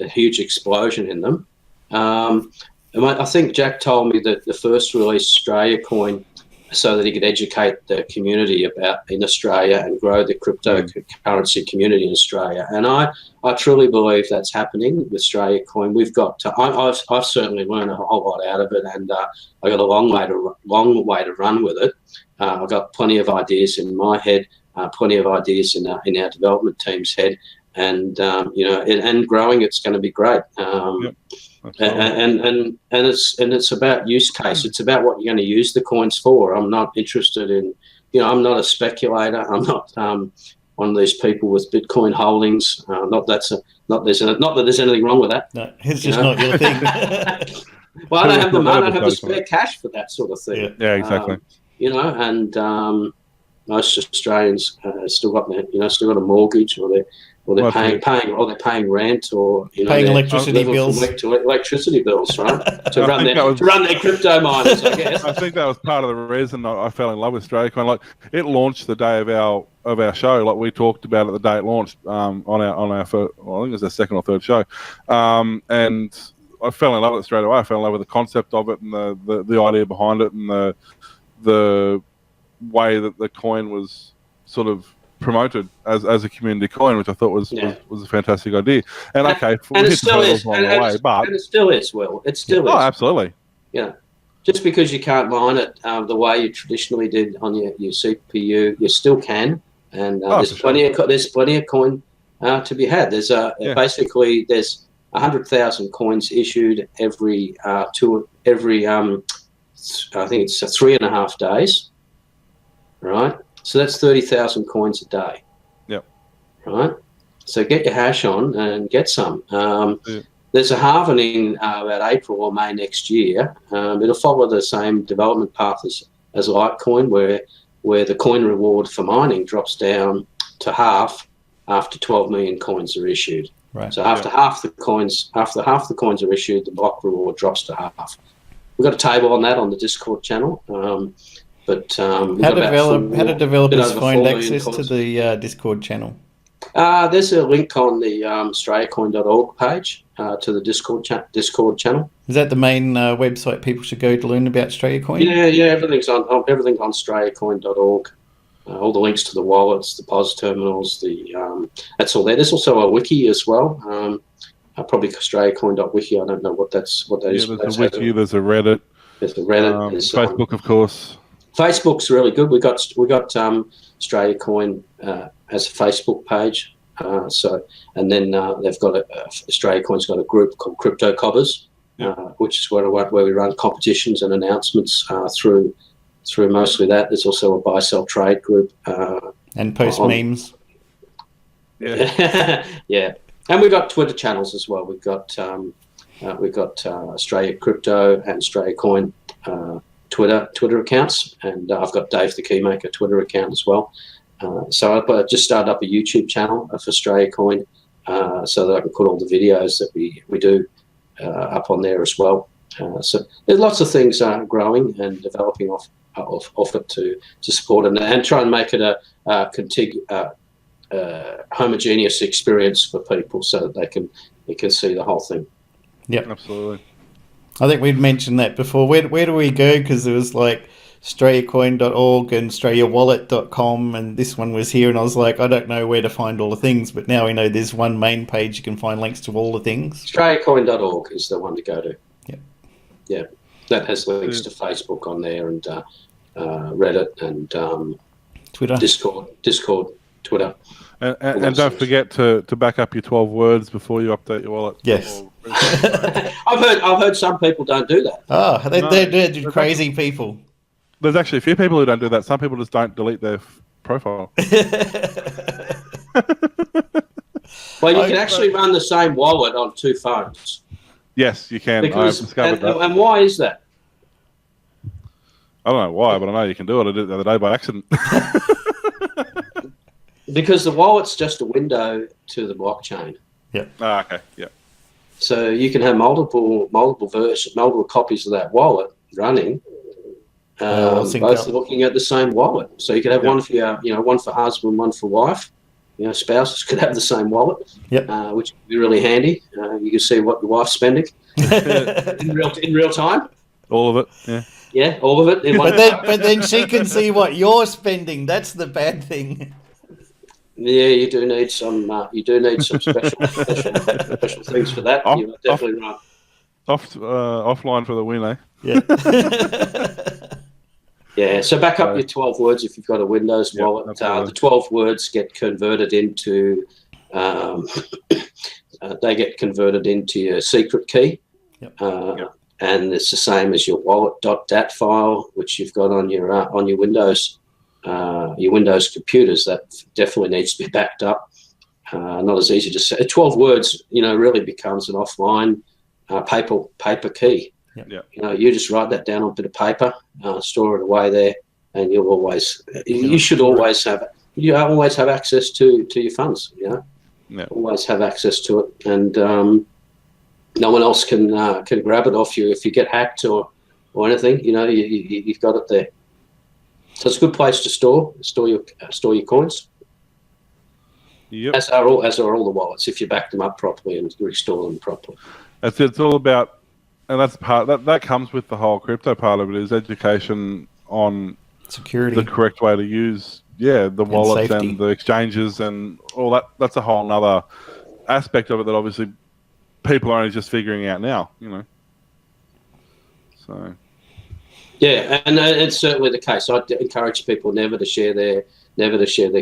huge explosion in them. I think Jack told me that the first release Strayacoin, so that he could educate the community in Australia and grow the cryptocurrency community in Australia. And I truly believe that's happening with Strayacoin. We've got I've certainly learned a whole lot out of it, and I got a long way to run with it. I've got plenty of ideas in my head, plenty of ideas in our development team's head, and and growing it's going to be great. And it's about use case. It's about what you're going to use the coins for. I'm not interested in, I'm not a speculator. I'm not one of these people with Bitcoin holdings. Not that there's anything wrong with that. No, it's just not your thing. Well, I don't have the spare cash for that sort of thing. Yeah, exactly. And most Australians still got a mortgage, or they're paying rent, or paying electricity bills. Electricity bills, right? to run their crypto miners, I guess. I think that was part of the reason I fell in love with Strayacoin. Like, it launched the day of our show. Like, we talked about it the day it launched on our first, I think it was our second or third show, and I fell in love with it straight away. I fell in love with the concept of it and the idea behind it, and the way that the coin was sort of promoted as a community coin, which I thought was a fantastic idea. And okay, and it still is, along the way, but and it still is. Will it still is? Oh, absolutely. Yeah. Just because you can't mine it the way you traditionally did on your CPU, you still can, and there's plenty of coin to be had. There's basically there's 100,000 coins issued every I think it's 3.5 days, right? So that's 30,000 coins a day. Yep. Right. So get your hash on and get some. There's a halvening about April or May next year. It'll follow the same development path as Litecoin, where the coin reward for mining drops down to half after 12 million coins are issued. Right. So after half the coins are issued, the block reward drops to half. We've got a table on that on the Discord channel. How do developers find access to the Discord channel? There's a link on the Strayacoin.org page to the Discord channel. Is that the main website people should go to learn about Strayacoin? Yeah. Everything's on Strayacoin.org. All the links to the wallets, the POS terminals, that's all there. There's also a wiki as well. Probably Strayacoin.wiki. I don't know what that is. There's a wiki. There's a Reddit. There's a Reddit. There's Facebook, of course. Facebook's really good. We got Strayacoin as a Facebook page. And then they've got Strayacoin's got a group called Crypto Cobbers, which is where we run competitions and announcements through mostly that. There's also a buy sell trade group and post memes. Yeah, yeah. And we've got Twitter channels as well. We've got Australia Crypto and Strayacoin Twitter accounts, and I've got Dave the Keymaker Twitter account as well. So I've just started up a YouTube channel for Strayacoin, so that I can put all the videos that we do up on there as well. So there's lots of things growing and developing off it to support and try and make it a homogeneous experience for people so that they can see the whole thing. Yep, absolutely. I think we'd mentioned that before. Where do we go? Because there was like Strayacoin.org and StrayaWallet.com, and this one was here, and I was like, I don't know where to find all the things, but now we know there's one main page you can find links to all the things. Strayacoin.org is the one to go to. Yep. Yeah, that has links to Facebook on there and Reddit and Twitter, Discord, Twitter. And don't forget to back up your 12 words before you update your wallet. Yes. I've heard some people don't do that. Oh, they're crazy people. There's actually a few people who don't do that. Some people just don't delete their profile. Well, you can actually run the same wallet on two phones. Yes, you can. I've discovered that. And why is that? I don't know why, but I know you can do it. I did it the other day by accident. Because the wallet's just a window to the blockchain. Yeah. Ah, okay. Yeah. So you can have multiple versions, multiple copies of that wallet running, both looking at the same wallet. So you could have one for one for husband, one for wife. Spouses could have the same wallet. Yep. Which would be really handy. You can see what your wife's spending in real time. All of it. Yeah. Yeah, all of it. But then she can see what you're spending. That's the bad thing. Yeah, you do need some. Special things for that. You're definitely right. Offline for the win, eh? Yeah. Yeah. So back up your 12 words if you've got a Windows wallet. The 12 words get converted into. They get converted into your secret key. Yep. And it's the same as your wallet.dat file, which you've got on your Windows. Your Windows computers, that definitely needs to be backed up. Not as easy to say. 12 words, really becomes an offline paper key. Yep. You just write that down on a bit of paper, store it away there, and you always have access to your funds. Always have access to it, and no one else can grab it off you if you get hacked or anything. You've got it there. So it's a good place to store your coins. Yep. As are all the wallets if you back them up properly and restore them properly. It's all about, and that's part that comes with the whole crypto part of it, is education on security, the correct way to use the wallets safety. and the exchanges and all that. That's a whole nother aspect of it that obviously people are only just figuring out now, So. Yeah, and it's certainly the case. I encourage people never to share their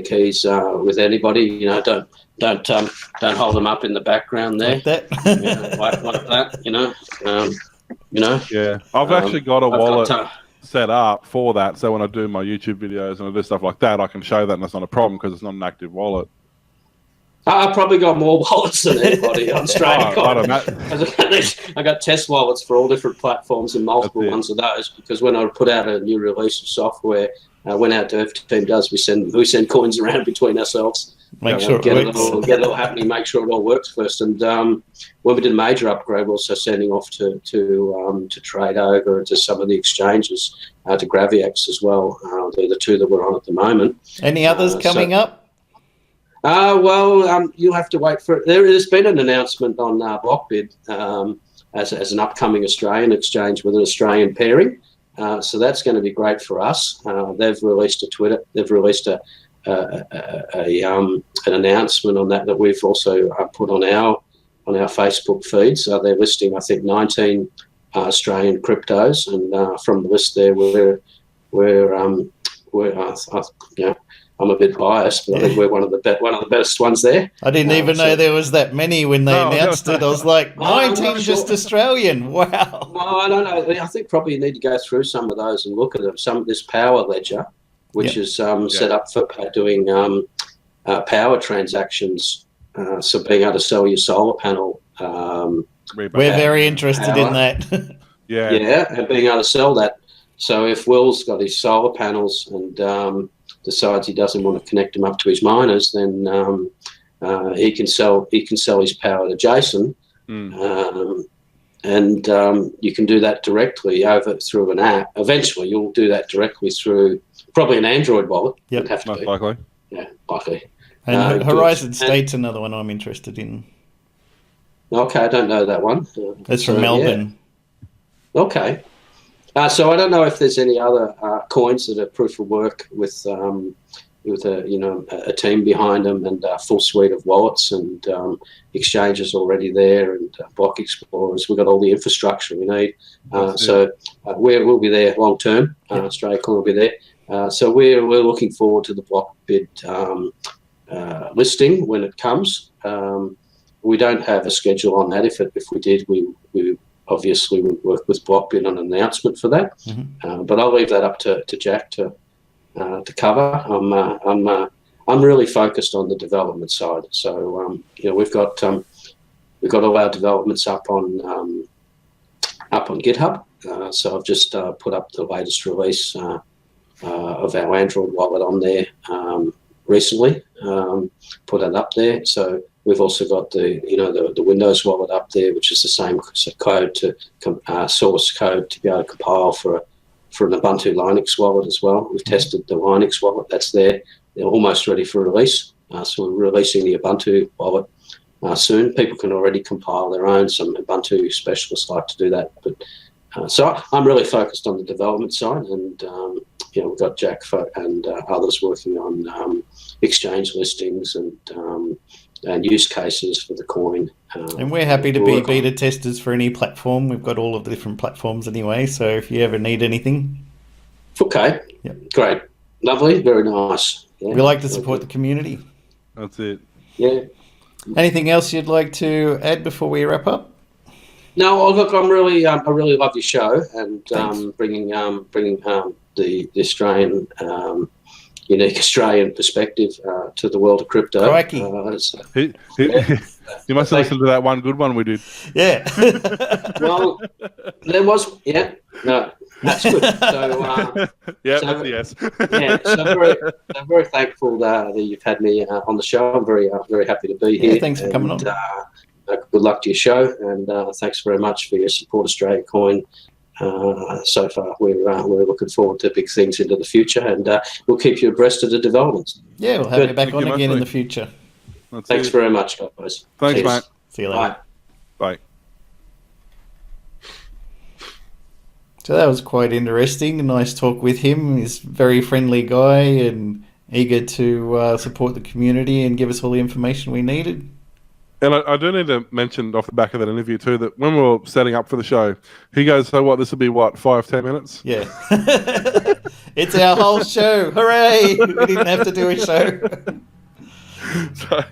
keys with anybody. Don't hold them up in the background there. Like that. Like that. Yeah, I've actually got a wallet set up for that. So when I do my YouTube videos and I do stuff like that, I can show that, and that's not a problem because it's not an active wallet. I've probably got more wallets than anybody on Strayacoin. I got test wallets for all different platforms and multiple ones of those, because when I put out a new release of software, when our dev team does, we send coins around between ourselves. Make sure get it all happening, make sure it all works first. And when we did a major upgrade, we're also sending off to trade over to some of the exchanges, to Graviex as well. They're the two that we're on at the moment. Any others coming up? You'll have to wait for it. There's been an announcement on Blockbid as an upcoming Australian exchange with an Australian pairing. So that's going to be great for us. They've released a Twitter. They've released an announcement on that we've also put on our Facebook feed. So they're listing, I think, 19 Australian cryptos, and from the list there, I'm a bit biased, but I think we're one of the best ones there. I didn't even know there was that many when they announced it. I was like, 19 just Australian. Wow. Well, I don't know. I think probably you need to go through some of those and look at them. Some of this Power Ledger, which is set up for doing power transactions, so being able to sell your solar panel. We're very interested in that. Yeah, and being able to sell that. So if Will's got his solar panels and decides he doesn't want to connect them up to his miners, then he can sell his power to Jason, and you can do that directly through an app. Eventually, you'll do that directly through probably an Android wallet. Yep, most likely. Yeah, likely. And Horizon State's another one I'm interested in. Okay, I don't know that one. It's from Melbourne. Yeah. Okay. So I don't know if there's any other coins that are proof of work with a team behind them, and a full suite of wallets and exchanges already there, and block explorers. We've got all the infrastructure we need. So we'll be there long term. Strayacoin will be there. So we're looking forward to the Blockbid listing when it comes. We don't have a schedule on that. If we did, we obviously would work with Blockbid on an announcement for that. But I'll leave that up to Jack to cover. I'm really focused on the development side. So we've got all our developments up on GitHub. So I've just put up the latest release of our Android wallet on there recently. Put it up there. So we've also got the Windows wallet up there, which is the same code source code to be able to compile for an Ubuntu Linux wallet as well. We've tested the Linux wallet that's there. They're almost ready for release. So we're releasing the Ubuntu wallet soon. People can already compile their own. Some Ubuntu specialists like to do that. But so I'm really focused on the development side, and we've got Jack and others working on exchange listings and use cases for the coin. And we're happy to be beta testers for any platform. We've got all of the different platforms anyway, so if you ever need anything. Okay. Yep. Great. Lovely. Very nice. Yeah. We like to support the community. That's it. Yeah. Anything else you'd like to add before we wrap up? No, look, I really love your show, and bringing the Australian unique Australian perspective to the world of crypto. Crikey. You must have listened to that one good one we did. Yeah. Well, there was, no, that's good. So, yes. So I'm very thankful that you've had me on the show. I'm very happy to be here. Thanks for coming on. Good luck to your show, and thanks very much for your support of Strayacoin. So far, we're looking forward to big things into the future, and we'll keep you abreast of the developments. Yeah, we'll have you back on again in the future. Thanks very much, guys. Thanks, mate. See you later. Bye. So that was quite interesting. A nice talk with him. He's a very friendly guy, and eager to support the community and give us all the information we needed. And I do need to mention off the back of that interview too that when we were setting up for the show, he goes, "So what? This will be what 5-10 minutes?" Yeah, it's our whole show! Hooray! We didn't have to do a show. So,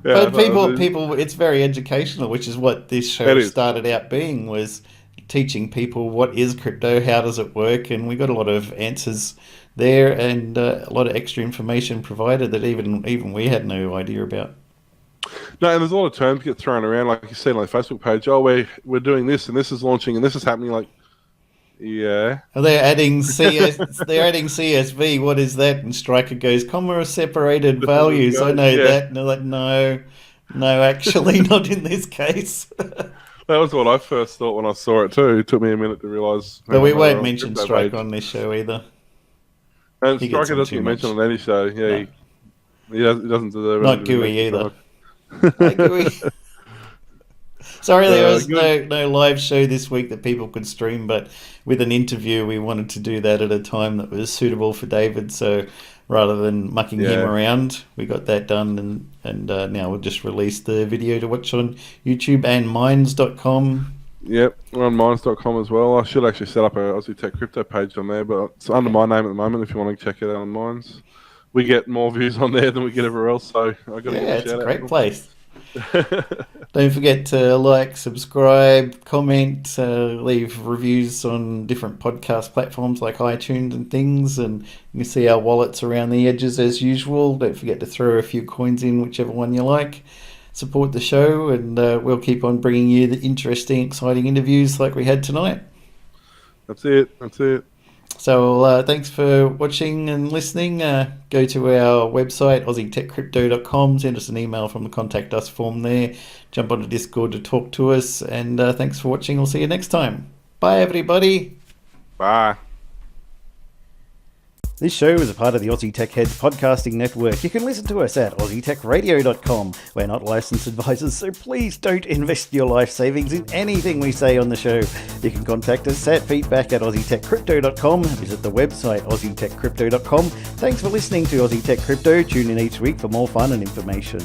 But people, it's very educational, which is what this show started out being, was teaching people what is crypto, how does it work, and we got a lot of answers there and a lot of extra information provided that even we had no idea about. No, and there's a lot of terms get thrown around, like you see on the Facebook page. Oh, we're doing this, and this is launching, and this is happening. Like, yeah. They're adding CSV. What is that? And Striker goes, comma separated values. I know that. And they're like, no, actually, not in this case. That was what I first thought when I saw it too. It took me a minute to realise. But we won't mention Striker on this show either. And Striker doesn't get mentioned on any show. Yeah, he doesn't deserve it. Not Gooey either. Hi, Gooey. Sorry, there was no live show this week that people could stream, but with an interview, we wanted to do that at a time that was suitable for David. So rather than mucking him around, we got that done, and now we'll just release the video to watch on YouTube and Minds.com. Yep, we're on Minds.com as well. I should actually set up a Aussie Tech Crypto page on there, but it's under my name at the moment if you want to check it out on Minds. We get more views on there than we get everywhere else, so I got to it's a great place. Don't forget to like, subscribe, comment, leave reviews on different podcast platforms like iTunes and things, and you can see our wallets around the edges as usual. Don't forget to throw a few coins in, whichever one you like. Support the show, and we'll keep on bringing you the interesting, exciting interviews like we had tonight. That's it. So thanks for watching and listening. Go to our website, aussietechcrypto.com. Send us an email from the Contact Us form there. Jump onto Discord to talk to us. And thanks for watching. We'll see you next time. Bye, everybody. Bye. This show is a part of the Aussie Tech Heads podcasting network. You can listen to us at aussietechradio.com. We're not licensed advisors, so please don't invest your life savings in anything we say on the show. You can contact us at feedback@aussietechcrypto.com. Visit the website aussietechcrypto.com. Thanks for listening to Aussie Tech Crypto. Tune in each week for more fun and information.